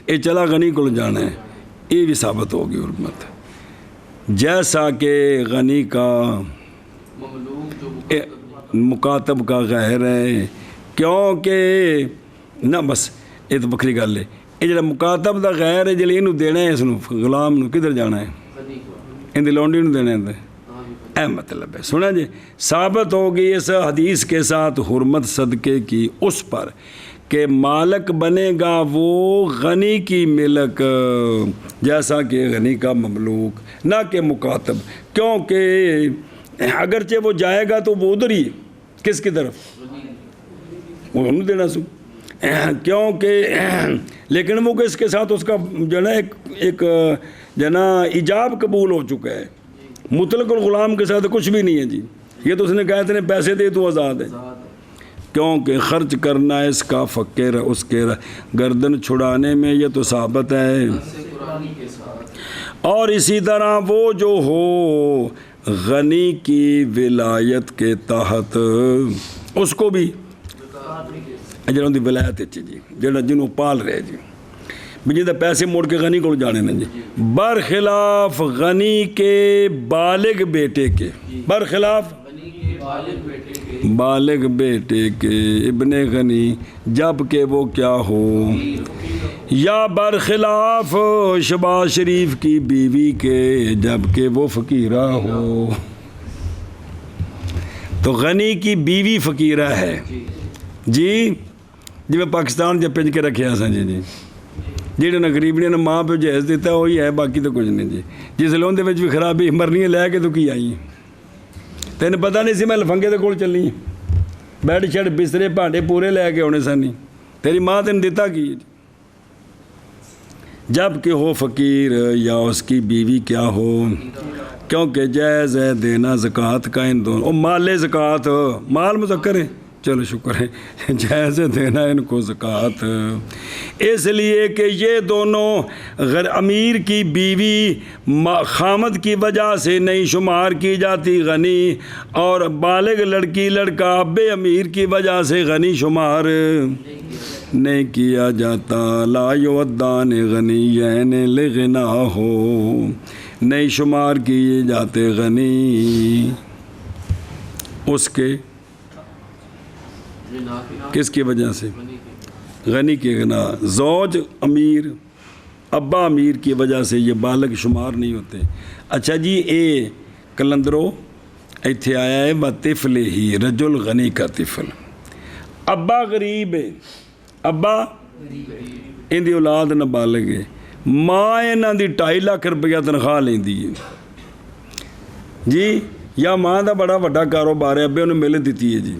یہ چلا غنی کو جانا ہے، یہ بھی ثابت ہوگی حرمت، جیسا کہ غنی کا مکاتب کا غیر ہے، کیونکہ نہ بس یہ تو بکری گل ہے، یہ جڑا مکاتب دا غیر ہے جلے انہوں دینا ہے، اس نو غلام نو کدھر جانا ہے؟ ان دی لونڈی نو دینا ہے، اے مطلب ہے سنا جی، ثابت ہوگی اس حدیث کے ساتھ حرمت صدقے کی اس پر کہ مالک بنے گا وہ غنی کی ملک، جیسا کہ غنی کا مملوک، نہ کہ مکاتب، کیونکہ اگرچہ وہ جائے گا تو وہ ادھر ہی کس کی طرف وہ انہوں دینا سو، کیونکہ لیکن وہ اس کے ساتھ اس کا جو نا ایک جو نا ایجاب قبول ہو چکا ہے، مطلق الغلام کے ساتھ کچھ بھی نہیں ہے جی، یہ تو اس نے کہا اتنے پیسے دے تو آزاد ہے، کیونکہ خرچ کرنا اس کا فقیر اس کے گردن چھڑانے میں یہ تو ثابت ہے، اور اسی طرح وہ جو ہو غنی کی ولایت کے تحت اس کو بھی جنہوں دی ولایت ہے جی، جنہوں پال رہے جی، جنہوں پیسے موڑ کے غنی کو جانے نا جی، برخلاف غنی کے بالغ بیٹے کے، برخلاف بالغ بیٹے کے ابن غنی جب کہ وہ کیا ہو، یا برخلاف شباز شریف کی بیوی کے جب کہ وہ فقیرہ ہو، تو غنی کی بیوی فقیرہ ہے جی، جی میں پاکستان جب پنج کے رکھے سا جی، جہاں نے غریب نے ماں پہ جہیز دیتا ہے وہی ہے، باقی تو کچھ نہیں جی، جس لون دے بھی خرابی مرنی لے کے تو کی آئی تین پتہ نہیں سی میں لفنگے دے کول چلنی، بیڈ شیڈ بسترے بھانڈے پورے لے کے آنے سن، تیری ماں تین دیتا کی، جب کہ ہو فقیر یا اس کی بیوی کیا ہو، کیونکہ جائز ہے دینا زکوٰۃ کا ان دونوں، او مال زکوٰۃ، مال مذکر ہے، چلو شکر ہے، جائز ہے دینا ان کو زکوٰۃ، اس لیے کہ یہ دونوں امیر کی بیوی خامد کی وجہ سے نہیں شمار کی جاتی غنی، اور بالغ لڑکی لڑکا اب امیر کی وجہ سے غنی شمار نہیں کیا جاتا، لا یعدان غنیین لغنا ہو، نہیں شمار کیے جاتے غنی اس کے کس کی وجہ سے، غنی کے غنا، زوج امیر ابا امیر کی وجہ سے یہ بالغ شمار نہیں ہوتے۔ اچھا جی اے کلندرو ایتھے آیا ہے بطفل ہی رجل غنی کا طفل، ابا غریب ہے، ابا ان دی اولاد نہ بالغ ہے، ماں انہاں دی 2.5 لاکھ روپیہ تنخواہ لیندی ہے جی، یا ماں دا بڑا وڈا کاروبار ہے، ابے انہیں مل دیتی ہے جی،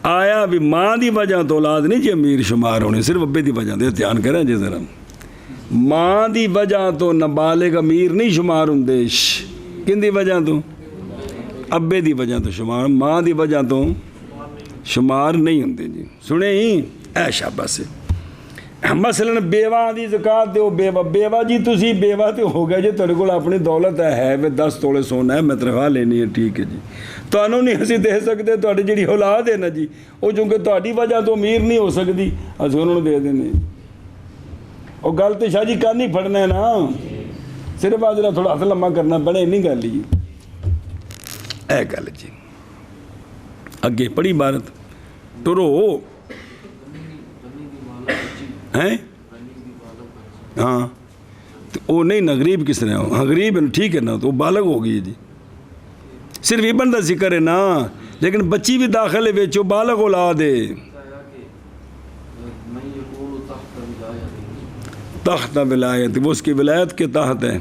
آیا بھی ماں دی وجہ تو اولاد نہیں جی امیر شمار ہونے، صرف ابے دی وجہ دے دھیان کریں جی ذرا، ماں دی وجہ تو نابالغ امیر نہیں شمار ہوندے، کن دی وجہ تو ابے دی وجہ تو شمار، ماں دی وجہ تو شمار نہیں ہوندے جی، سنے ہی اے شاباش سے، مثلا بیوہ دی زکوٰۃ دیو، بیوہ جی تسی بیوہ تے ہو گئے جی، تیرے کو اپنی دولت ہے 10 تولے سونا ہے، میں تنخواہ لینی ہے، ٹھیک ہے جی، تانوں نہیں اسی دے سکتے، تہاڈی جڑی اولاد ہے نا جی وہ چونکہ تہاڈی وجہ تو امیر نہیں ہو سکتی، اسی انہوں نے دے دینے، وہ گل تو شاہ جی کر نہیں پڑنا ہے نا، صرف آج تھوڑا ہاتھ لمبا کرنا پڑے، نہیں گل جی، اے گل جی، اگے پڑھی عبارت ٹرو ہیں، ہاں تو وہ نہیں نا غریب کس طرح ہو، ہاں غریب ہے ٹھیک ہے نا، تو وہ بالغ ہو گئی جی، صرف ابن دا ذکر ہے نا، لیکن بچی بھی داخل ہے بیچو بالغ اولاد ہے، تحت ولایت، وہ اس کی ولایت کے تحت ہے،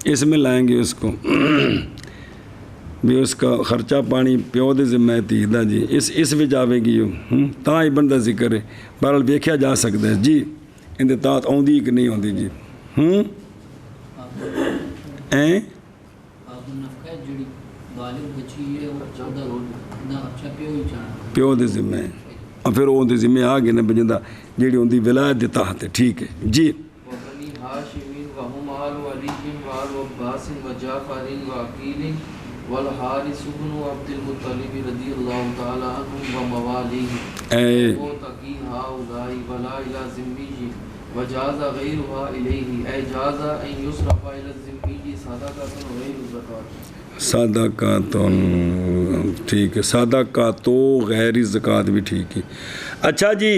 اس میں لائیں گے اس کو بھی، اس کا خرچہ پانی پیو دے ذمہ تھی دا جی، اس وچ آوے گی تاں ابن دا ذکر ہے، بہرحال ویکھیا جا سکتا ہے جی، ان دے تحت آؤندی کہ نہیں آؤندی جی، پیو دے ذمہ ہے، اور پھر وہ ذمہ آ گئے نا بجندہ جیڑی ان دی ولایت دے تحت ہے. ٹھیک ہے جی. وبنی ہاشم وهم آل علی وآل عباس وجعفر وعقیل والحارث بن عبد المطلب رضی اللہ تعالی عنہ وموالیہ وتقی هؤلاء ولا الى ذمه وجاز غیرها الیہ ای جاز ان یصرف الى الذمه صدقۃ غیر زکات. صدقاتن ٹھیک ہے, صدقاتو غیر زکوٰۃ بھی ٹھیک ہے. اچھا جی,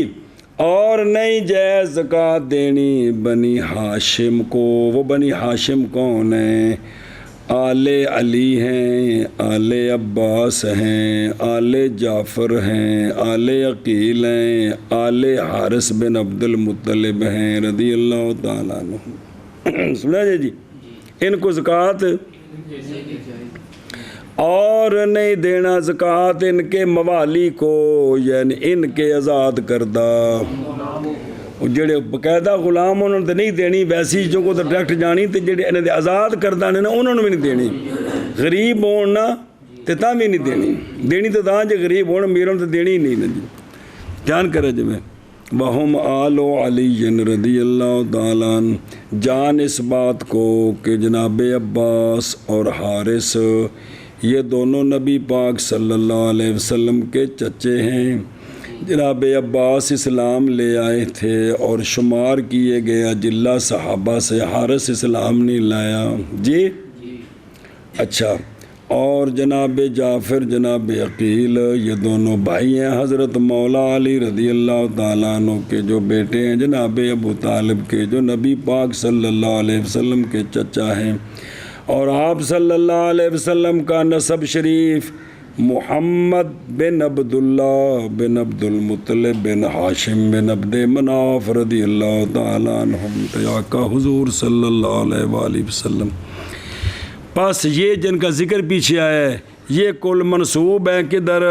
اور نہیں جائز زکوٰۃ دینی بنی ہاشم کو. وہ بنی ہاشم کون ہیں؟ آل علی ہیں, آل عباس ہیں, آل جعفر ہیں, آل عقیل ہیں, آل حارث بن عبد المطلب ہیں رضی اللہ تعالیٰ عنہ. سنا جی, ان کو زکوٰۃ اور نہیں دینا زکوٰۃ ان کے موالی کو, یعنی ان کے آزاد کردہ جڑے باقاعدہ غلام انہوں نے تو نہیں دینی, ویسی چیزوں کو تو ڈائریکٹ جانی, تو جڑے انہیں آزاد کردہ نے نا انہوں نے بھی نہیں دینی. غریب ہونا تو تاں بھی نہیں دینی تو تاں جو غریب ہونا میروں تو دینی ہی نہیں نا جی. جان کرے جی میں وہم آل علی رضی اللہ تعالیٰ عنہ, جان اس بات کو کہ جناب عباس اور حارث یہ دونوں نبی پاک صلی اللہ علیہ وسلم کے چچے ہیں. جناب عباس اسلام لے آئے تھے اور شمار کیے گئے اجلہ صحابہ سے, حارث اسلام نہیں لایا جی. اچھا, اور جناب جعفر جناب عقیل یہ دونوں بھائی ہیں حضرت مولا علی رضی اللہ تعالیٰ عنہ کے جو بیٹے ہیں جناب ابو طالب کے, جو نبی پاک صلی اللہ علیہ وسلم کے چچا ہیں. اور آپ صلی اللہ علیہ وسلم کا نسب شریف محمد بن عبداللہ بن عبد المطلب بن ہاشم بن عبد مناف رضی اللہ تعالیٰ عنہم تیاقا حضور صلی اللہ علیہ وآلہ وسلم. پس یہ جن کا ذکر پیچھے آیا ہے یہ کل منصوب ہے کدھر؟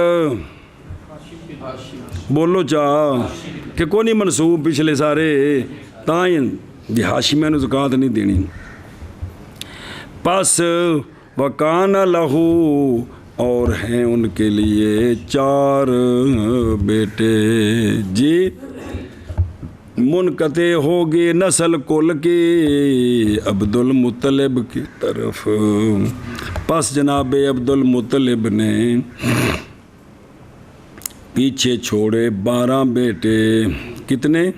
بولو چاہ کہ کون نہیں منصوب پچھلے سارے تائیں جی ہاشمیہ نے زکوٰۃ نہیں دینی. پس وکان لہو اور ہیں ان کے لیے 4 بیٹے جی, منقطع ہو گئے نسل کل کی عبد المطلب کی طرف. پس جناب عبد المطلب نے پیچھے چھوڑے 12 بیٹے. کتنے؟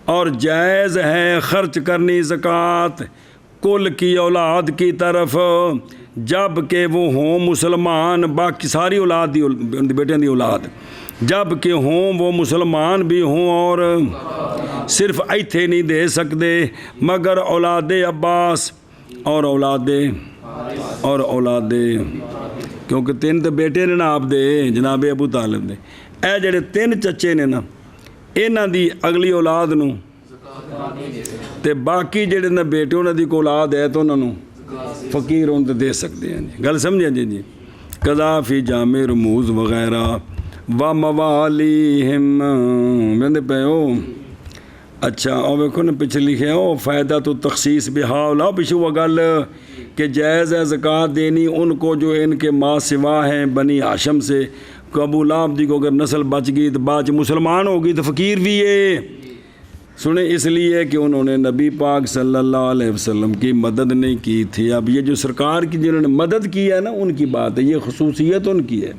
اور جائز ہے خرچ کرنی زکوٰۃ کل کی اولاد کی طرف جب کہ وہ ہوں مسلمان, باقی ساری اولاد دی بیٹیاں دی اولاد جب کہ ہوں وہ مسلمان بھی ہوں, اور صرف ایتھے نہیں دے سکتے مگر اولاد عباس اور اولاد کیونکہ 3 تو بیٹے نے نا آپ دے جناب ابو طالب دے. اے جڑے 3 چچے نے نا انہاں دی اگلی اولاد نو تے باقی جڑے نا بیٹے انہاں دی کو اولاد ہے تو انہاں نو فقیر ہوں تو دے سکتے ہیں جی. گل سمجھیں جی. قضا فی جامع رموز وغیرہ و موالیہم میں پہ ہو. اچھا اور ویکھو نا پیچھے لکھے ہو فائدہ تو تخصیص بہا لا پیچھے وہ گل کہ جائز ہے زکوٰۃ دینی ان کو جو ان کے ماں سوا ہیں بنی ہاشم سے. ابو لہب دی کو اگر نسل بچ گئی تو بعد مسلمان ہوگی تو فقیر بھی ہے. سنیں اس لیے کہ انہوں نے نبی پاک صلی اللہ علیہ وسلم کی مدد نہیں کی تھی. اب یہ جو سرکار کی جنہوں نے مدد کی ہے نا ان کی بات ہے, یہ خصوصیت ان کی ہے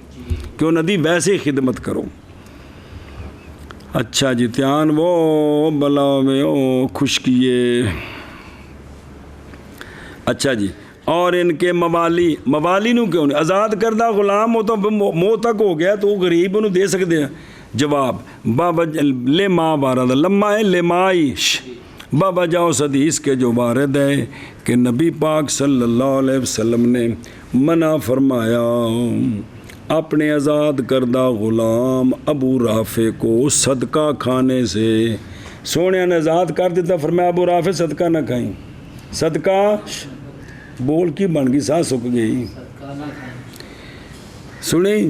کہ انہوں نے ویسے خدمت کرو. اچھا جی, تیان وہ بلا میں او خوش کیے. اچھا جی, اور ان کے موالی نو کیوں نہیں آزاد کردہ غلام ہو تو موت تک ہو گیا تو وہ غریب انہوں دے سکتے ہیں. جواب بابا لما وارد لما ہے لمائش بابا جاؤ حدیث کے جو وارد ہے کہ نبی پاک صلی اللہ علیہ وسلم نے منع فرمایا اپنے آزاد کردہ غلام ابو رافع کو صدقہ کھانے سے. سونے نے آزاد کر دیتا, فرمایا ابو رافع صدقہ نہ کھائیں. صدقہ بول کی بن گئی, سانس سک گئی. سنیں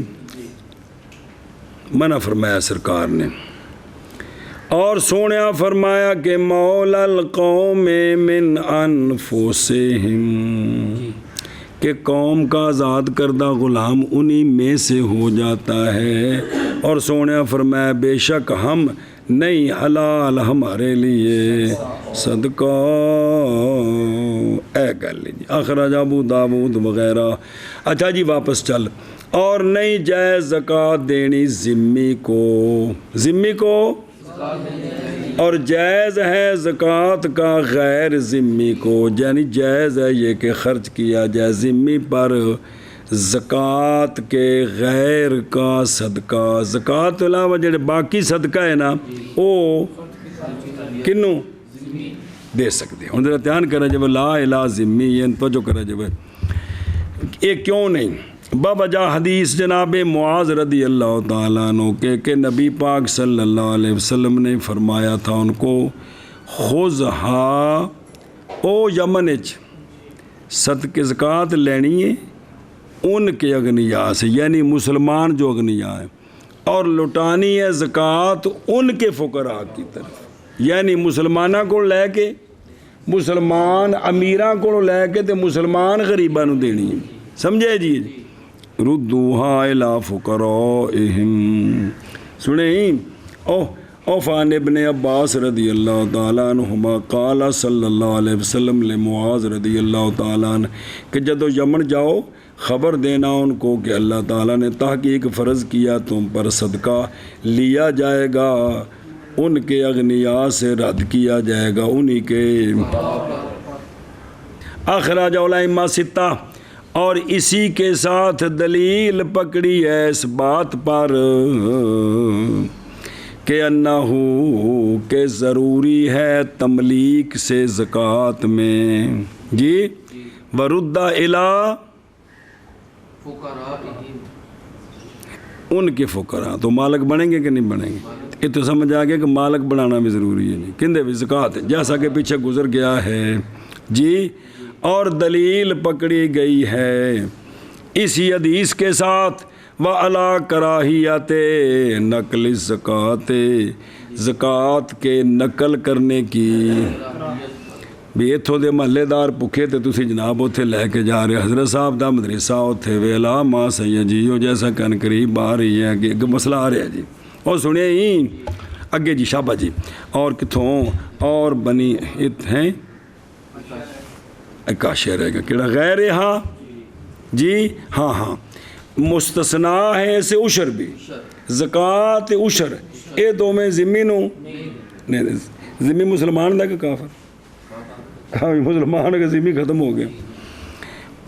منع فرمایا سرکار نے. اور سونیا فرمایا کہ مولا القوم من انفسہم کہ قوم کا آزاد کردہ غلام انہی میں سے ہو جاتا ہے اور سونے فرمایا بے شک ہم نہیں حلال ہمارے لیے صدقہ اے گل جی اخرج ابو داود وغیرہ. اچھا جی واپس چل. اور نہیں جائز زکوٰۃ دینی ذمی کو اور جائز ہے زکوٰۃ کا غیر ذمی کو، یعنی جائز ہے یہ کہ خرچ کیا جائے ذمی پر زکوٰۃ کے غیر کا صدقہ. زکوٰۃ کے علاوہ جڑے باقی صدقہ ہے نا وہ کنوں دے سکتے. ہوں ذرا دھیان کرے جب لا الہ ذمی یہ توجہ کرے جب یہ کیوں نہیں. بوجہ حدیث جناب معاذ رضی اللہ تعالیٰ عنہ کہ نبی پاک صلی اللہ علیہ وسلم نے فرمایا تھا ان کو خذھا او یمن صدقہ زکوٰۃ لینی ہے ان کے اغنیاء سے، یعنی مسلمان جو اغنیاء ہیں، اور لٹانی ہے زکوٰۃ ان کے فقراء کی طرف، یعنی مسلمانہ کو لے کے مسلمان امیراں کو لے کے تے مسلمان غریباں نو دینی ہے. سمجھے جی. ردوہا الی فقرائہم. سنیں او فان ابن عباس رضی اللہ تعالیٰ عنہما قال صلی اللہ علیہ وسلم لمعاذ رضی اللہ تعالیٰ عنہ کہ جدو یمن جاؤ خبر دینا ان کو کہ اللہ تعالیٰ نے تحقیق فرض کیا تم پر صدقہ لیا جائے گا، ان کے اغنیاء سے رد کیا جائے گا انہی کے. اخراج الائمہ ستہ. اور اسی کے ساتھ دلیل پکڑی ہے اس بات پر کہ انہو کہ ضروری ہے تملیک سے زکوٰۃ میں جی وردہ الی ان کے فقراء. تو مالک بنیں گے کہ نہیں بنیں گے؟ یہ تو سمجھ آ گیا کہ مالک بنانا بھی ضروری ہے. نہیں کندے بھی زکوٰۃ جیسا کہ پیچھے گزر گیا ہے جی. اور دلیل پکڑی گئی ہے اسی حدیث کے ساتھ وَعَلَىٰ كَرَاهِيَةِ نَقْلِ الزَّكَاةِ زکوٰۃ کے نقل کرنے کی. بھی اتھوں دے محلے دار پکھے تے تسی جناب اتھے لے کے جا رہے حضرت صاحب دا مدرسہ اتھے ویلا ماں سید جی وہ جیسا کن قریب آ رہی ہے کہ ایک مسئلہ آ رہا ہے جی. اور سنیں ہی اگے جی شابہ جی. اور کتھوں اور بنی ہیں ایک شعر رہے گا کیڑا غیر ہاں جی ہاں مستثنا ہے اسے عشر بھی زکوٰۃ عشر اے دو میں ذمی نو نہیں ذمی مسلمان دا کہ کافر مسلمان کا ذمی ختم ہو گیا.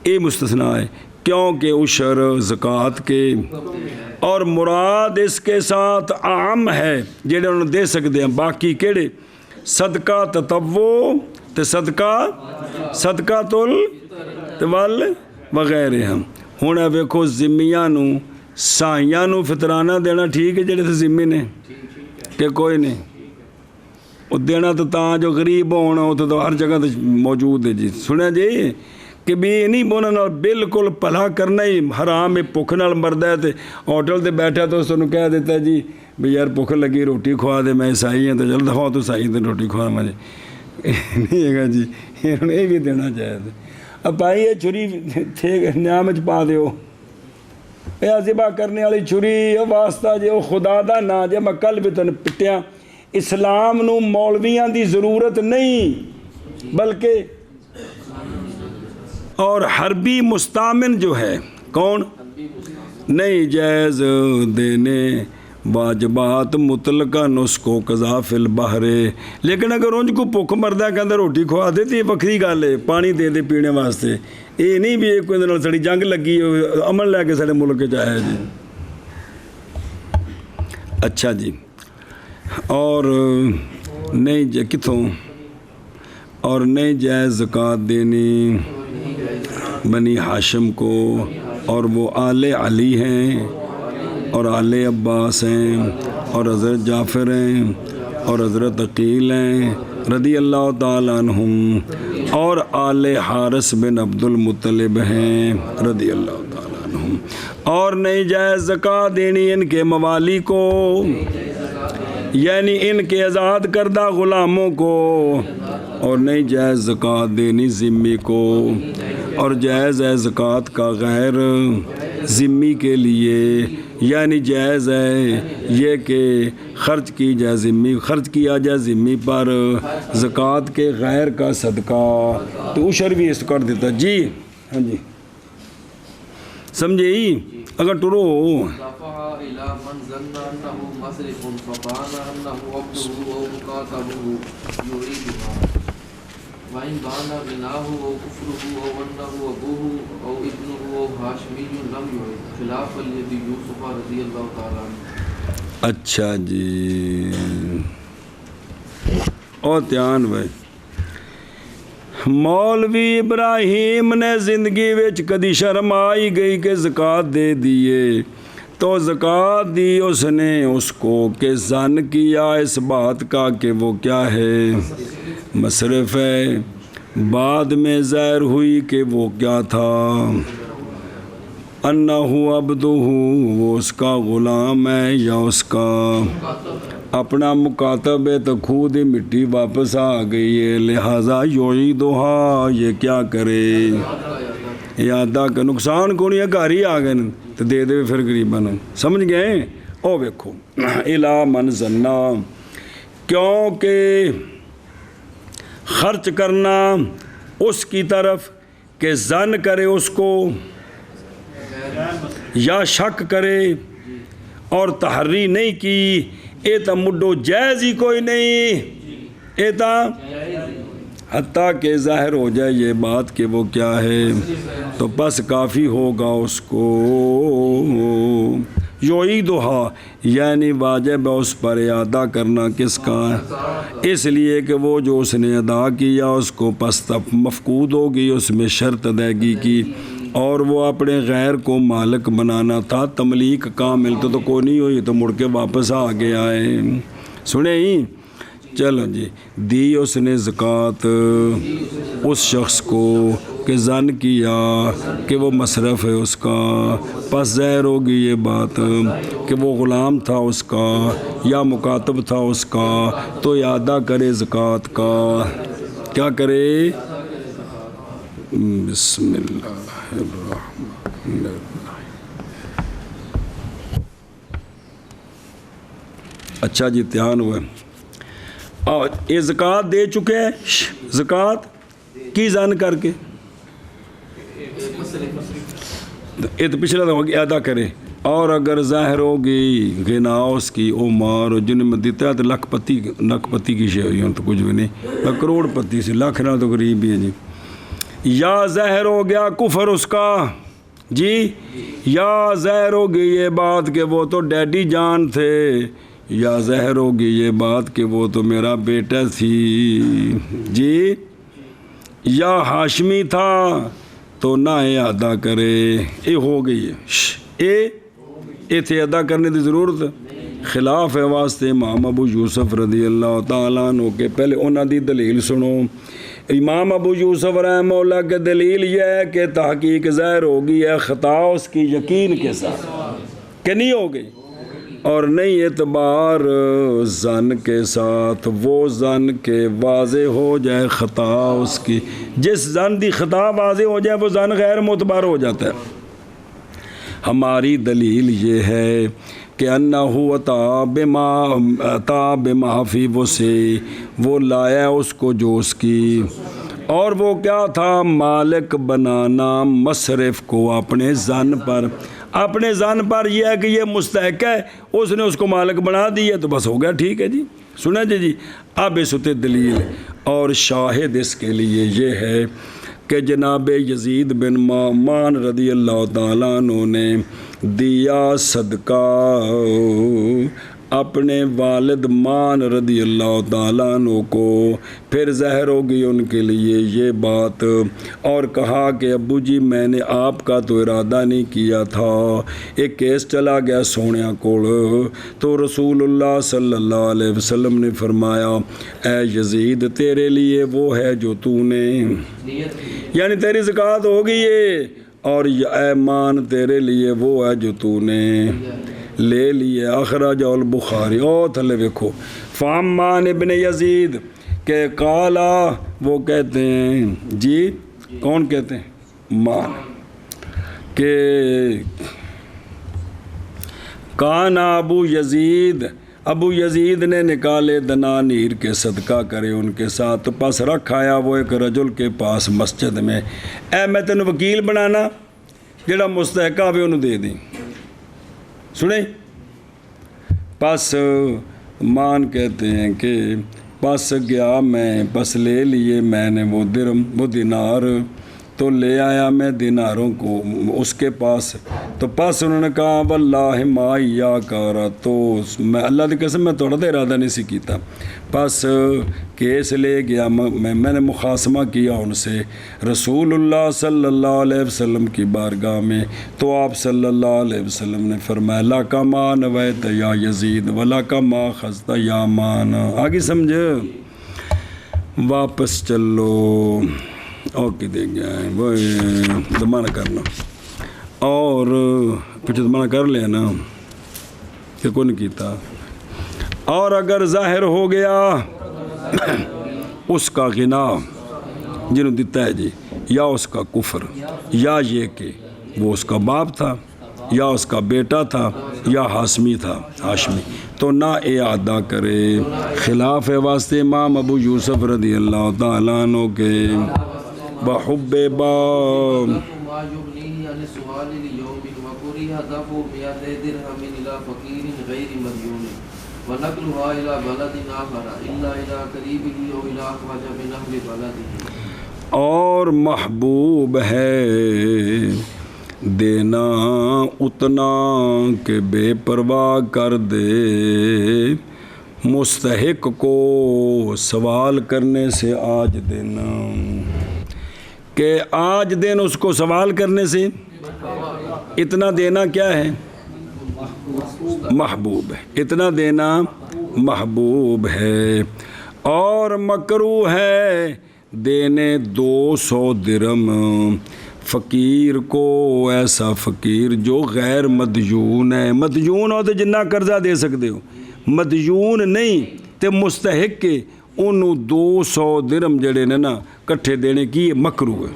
اے مستثنا ہے کیونکہ عشر زکوٰۃ کے اور مراد اس کے ساتھ عام ہے جڑے انہوں دے سکتے ہیں. باقی کیڑے صدقہ تطوع تے صدقہ تل وغیرہ ہم. ہوں ویکھو ذمیاں نو سائیاں نو فطرانہ دینا ٹھیک ہے جڑے تے ذمی نے کہ کوئی نہیں وہ دینا تو تاں جو غریب ہونا وہ تو ہر جگہ تے موجود ہے جی. سنیا جی کہ بھی نہیں بونا نال بالکل بھلا کرنا ہی حرام ہے. بھوک نال مردا ہے تے ہوٹل تے بیٹھا تو اس نوں کہہ دیتا جی بھی یار بھوک لگی روٹی کھوا دے میں عیسائی ہوں تو چل دفعہ تو عیسائی تے روٹی کھوا مجھے نہیں ہے گا جی. یہ بھی دینا چاہیے. اب بھائی یہ چھری تھے نیام چ پا دیو یہ ذبح کرنے والی چھری واسطہ جی وہ خدا دا نا جی میں کل بھی تن پٹیا. اسلام نو مولویاں دی ضرورت نہیں بلکہ اور حربی مستامن جو ہے کون نہیں جائز دینے واجبات مطلقہ نسخو قضا فی البحر. لیکن اگر انج کو بھوک مردہ کے اندر روٹی کھوا دے تو یہ وکری گل ہے پانی دے دے پینے واسطے. یہ نہیں بھی کوئی اندر سڑی جنگ لگی عمل لے کے سارے ملک چاہے جی. اچھا جی. اور نہیں کتوں اور نہیں جائز زکوٰۃ دینی بنی ہاشم کو اور وہ آل علی ہیں اور آل عباس ہیں اور حضرت جعفر ہیں اور حضرت عقیل ہیں رضی اللہ تعالیٰ عنہم اور آل حارث بن عبد المطلب ہیں رضی اللہ تعالیٰ عنہم. اور نہیں جائز زکوٰۃ دینی ان کے موالی کو یعنی ان کے آزاد کردہ غلاموں کو. اور نہیں جائز زکوٰۃ دینی ذمی کو اور جائز ہے زکوٰۃ کا غیر ذمی کے لیے، یعنی جائز ہے یہ کہ خرچ کی جائے ذمی، خرچ کیا جائے ذمی پر زکوٰۃ کے غیر کا صدقہ تو عشر بھی اس کر دیتا جی۔ ہاں جی سمجھے ہی اگر ٹرو وَإِنْ بَانَ غِنَاهُ أَوْ كُفْرُهُ أَوْ أَنَّهُ أَبُوهُ أَوْ ابْنُهُ أَوْ هَاشِمِيٌّ لَمْ يُعِدْ خِلَافًا لِأَبِي يُوسُفَ رضی اللہ تعالیٰ عنہ۔ اچھا جی اور دھیان بھائی، مولوی ابراہیم نے زندگی وچ کدی شرم آئی گئی کہ زکوٰۃ دے دیے تو زکوٰۃ دی اس نے اس کو کہ ظن کیا اس بات کا کہ وہ کیا ہے مصرف ہے، بعد میں ظاہر ہوئی کہ وہ کیا تھا انہو عبدہ، وہ اس کا غلام ہے یا اس کا اپنا مکاتب ہے، تو خود ہی مٹی واپس آ گئی ہے، لہٰذا یعیدھا یہ کیا کرے یادہ کا نقصان کو نہیں ہے، گھر ہی آ گئے تو دے دے پھر غریباً، سمجھ گئے؟ او ویکھو الا من ظنا، کیونکہ خرچ کرنا اس کی طرف کہ ظن کرے اس کو یا شک کرے اور تحری نہیں کی، اے تا مڈو جائز ہی کوئی نہیں، اے تا حتیٰ کہ ظاہر ہو جائے یہ بات کہ وہ کیا ہے، تو بس کافی ہوگا اس کو یعیدھا، یعنی واجب ہے اس پر ادا کرنا کس کا، اس لیے کہ وہ جو اس نے ادا کیا اس کو پس مفقود ہوگی اس میں شرط ادائیگی کی، اور وہ اپنے غیر کو مالک بنانا تھا، تملیک کامل تو کوئی نہیں ہوئی تو مڑ کے واپس آ گیا ہے، سنے ہی چلو جی۔ دی اس نے زکوٰۃ اس شخص کو کہ ظن کیا کہ وہ مصرف ہے اس کا، پس ظاہر ہوگی یہ بات کہ وہ غلام تھا اس کا یا مکاتب تھا اس کا، تو ادا کرے زکوٰۃ کا، کیا کرے؟ بسم اللہ الرحمن الرحیم۔ اچھا جی دھیان ہوا، اور یہ زکوٰۃ دے چکے ہیں، زکوٰۃ کی ظن کر کے یہ تو پچھلا تو ادا کرے، اور اگر ظاہر ہوگی غنا اس کی او مار جن میں دیتا ہے تو لکھ پتی کی شے ہوئی تو کچھ بھی نہیں، کروڑ پتی سے لاکھ نہ تو غریب ہی ہے جی، یا ظاہر ہو گیا کفر اس کا جی، یا ظاہر ہوگی یہ بات کہ وہ تو ڈیڈی جان تھے، یا ظاہر ہوگی یہ بات کہ وہ تو میرا بیٹا تھی جی، یا ہاشمی تھا تو نہ ادا کرے، یہ ہو گئی ہے، یہ تھے ادا کرنے کی ضرورت، خلاف ہے واسطے امام ابو یوسف رضی اللہ تعالیٰ عنہ کے، پہلے انہوں دی دلیل سنو۔ امام ابو یوسف رحمہ اللہ کے دلیل یہ ہے کہ تحقیق ظاہر ہوگی ہے خطا اس کی یقین کے ساتھ کہ نہیں ہو گئی، اور نہیں اعتبار ظن کے ساتھ، وہ ظن کے واضح ہو جائے خطا اس کی، جس ظن دی خطا واضح ہو جائے وہ ظن غیر معتبر ہو جاتا ہے۔ ہماری دلیل یہ ہے کہ انہو عطا بما فی وسعہ، وہ لایا اس کو جو اس کی، اور وہ کیا تھا مالک بنانا مصرف کو اپنے ظن پر، اپنے ظن پر یہ ہے کہ یہ مستحق ہے، اس نے اس کو مالک بنا دیا تو بس ہو گیا، ٹھیک ہے جی، سنا جی۔ اب اس تے دلیل اور شاہد اس کے لیے یہ ہے کہ جناب یزید بن مامان رضی اللہ تعالیٰ عنہ نے دیا صدقہ اپنے والد مان رضی اللہ تعالیٰ عنہ کو، پھر ظاہر ہوگی ان کے لیے یہ بات، اور کہا کہ ابو جی میں نے آپ کا تو ارادہ نہیں کیا تھا، ایک کیس چلا گیا سونیا کوڑ، تو رسول اللہ صلی اللہ علیہ وسلم نے فرمایا اے یزید تیرے لیے وہ ہے جو تو نے، یعنی تیری زکوٰۃ ہو گئی ہے، اور اے مان تیرے لیے وہ ہے جو تو نے لے لیے، اخرج البخاری۔ اور تھلے ویکھو فامان ابن یزید کہ قالا، وہ کہتے ہیں جی، کون کہتے ہیں؟ مان کہ کان ابو یزید نے نکالے دنانیر کے صدقہ کرے ان کے ساتھ، پس رکھ آیا وہ ایک رجل کے پاس مسجد میں، اے میں تینوں وکیل بنانا جڑا مستحق آوے انہوں دے دیں. سنیں، پس مان کہتے ہیں کہ پس گیا میں، پس لے لیے میں نے وہ درم، وہ دینار، تو لے آیا میں دیناروں کو اس کے پاس. تو پس انہوں نے کہا واللہ ما یا کارا، تو میں اللہ کی قسم میں تھوڑا تو ارادہ نہیں سی کیتا. پس کیس لے گیا میں نے مخاصمہ کیا ان سے رسول اللہ صلی اللہ علیہ وسلم کی بارگاہ میں. تو آپ صلی اللہ علیہ وسلم نے فرمایا لاکا ما نویت یا یزید ولاکا ما خزت یا مان. آگے سمجھ، واپس چلو. اور کی دے گیا ہے وہ دمانہ کرنا، اور کچھ دمانہ کر لیا نا کہ کون کیتا. اور اگر ظاہر ہو گیا اس کا غنا جنہوں دیتا ہے جی، یا اس کا کفر، یا یہ کہ وہ اس کا باپ تھا، یا اس کا بیٹا تھا، یا ہاشمی تھا، ہاشمی، تو نہ اعادہ کرے. خلاف واسطے امام ابو یوسف رضی اللہ تعالیٰ عنہ کے بحب با ما يغنيه عن السؤال ليوم وكره دفع 100 درهم إلى فقير غير مديون ونقلها إلى بلد آخر إلا إلى قريبه أو إلى أخرج من أهل بلده. اور محبوب ہے دینا اتنا کہ بے پرواہ کر دے، مستحق کو سوال کرنے سے آج دینا، کہ آج دن اس کو سوال کرنے سے اتنا دینا کیا ہے؟ محبوب ہے، اتنا دینا محبوب ہے. اور مکروہ ہے دینے 200 درم فقیر کو، ایسا فقیر جو غیر مدیون ہے. مدیون ہو تو جنہ قرضہ دے سکتے ہو، مدیون نہیں تے مستحق کے انہوں 200 درم جڑے نے نا کٹھے دینے کی مکروہ ہے.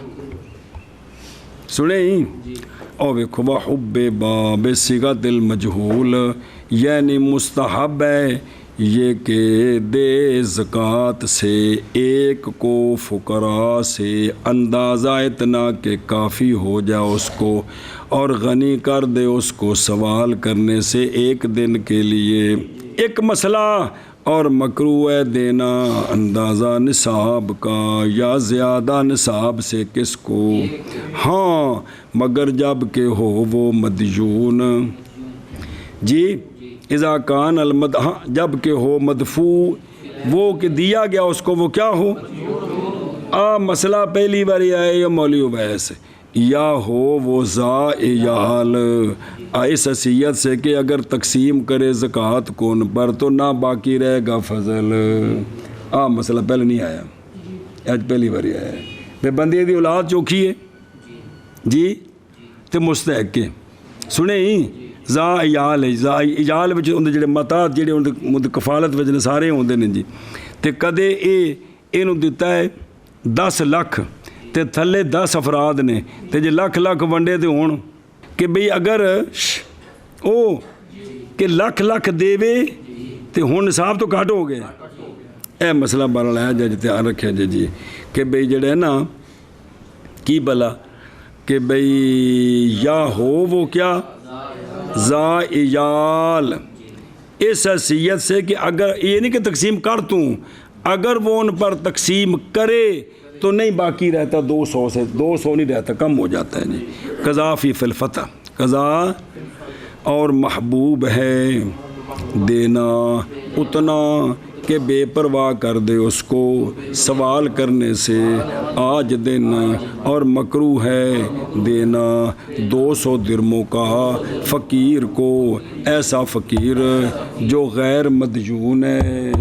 سنیں، اور ویکھو وحب باب صیغۃ المجہول، یعنی مستحب ہے یہ کہ دے زکوٰۃ سے ایک کو فقراء سے اندازہ اتنا کہ کافی ہو جائے اس کو، اور غنی کر دے اس کو سوال کرنے سے ایک دن کے لیے. ایک مسئلہ اور مکروہ ہے دینا اندازہ نصاب کا یا زیادہ نصاب سے کس کو، ہاں مگر جب کہ ہو وہ مدیون جی، اذا کان المد، ہاں جب کہ ہو مدفوع، وہ کہ دیا گیا اس کو وہ کیا ہو. مسئلہ پہلی باری آئے یا مولوی اویس، یا ہو وہ ذائعال، اس حیثیت سے کہ اگر تقسیم کرے زکوٰۃ کو ان پر تو نہ باقی رہے گا فضل. مسئلہ پہلے نہیں آیا، آج پہلی باری آیا ہے. بے بندے دی اولاد چوکھی ہے جی تے مستحق کے. سنیں، ذائعال ہے، ذائعال وچ اندر جڑے متات جڑے اندر کفالت وچ سارے ہوندے نے جی. تے کدے اینوں دتا ہے 10 لاکھ تے تھلے 10 افراد نے، تے جے لاکھ ونڈے تے ہون کہ بھئی اگر او کہ لاکھ دے تے ہون نصاب تو گھٹ ہو گئے. اے مسئلہ بارا لایا جائے دھیان رکھیا جی کہ بھئی جڑے ہے نا کی بلا کہ بھئی یا ہو وہ کیا ذائعال، اس حیثیت سے کہ اگر یہ نہیں کہ تقسیم کر توں، اگر وہ ان پر تقسیم کرے تو نہیں باقی رہتا 200 سے 200 نہیں رہتا، کم ہو جاتا ہے جی. قضا فی الفتح، قضا اور محبوب ہے دینا اتنا کہ بے پرواہ کر دے اس کو سوال کرنے سے آج دن، اور مکروہ ہے دینا 200 درموں کا فقیر کو، ایسا فقیر جو غیر مدیون ہے.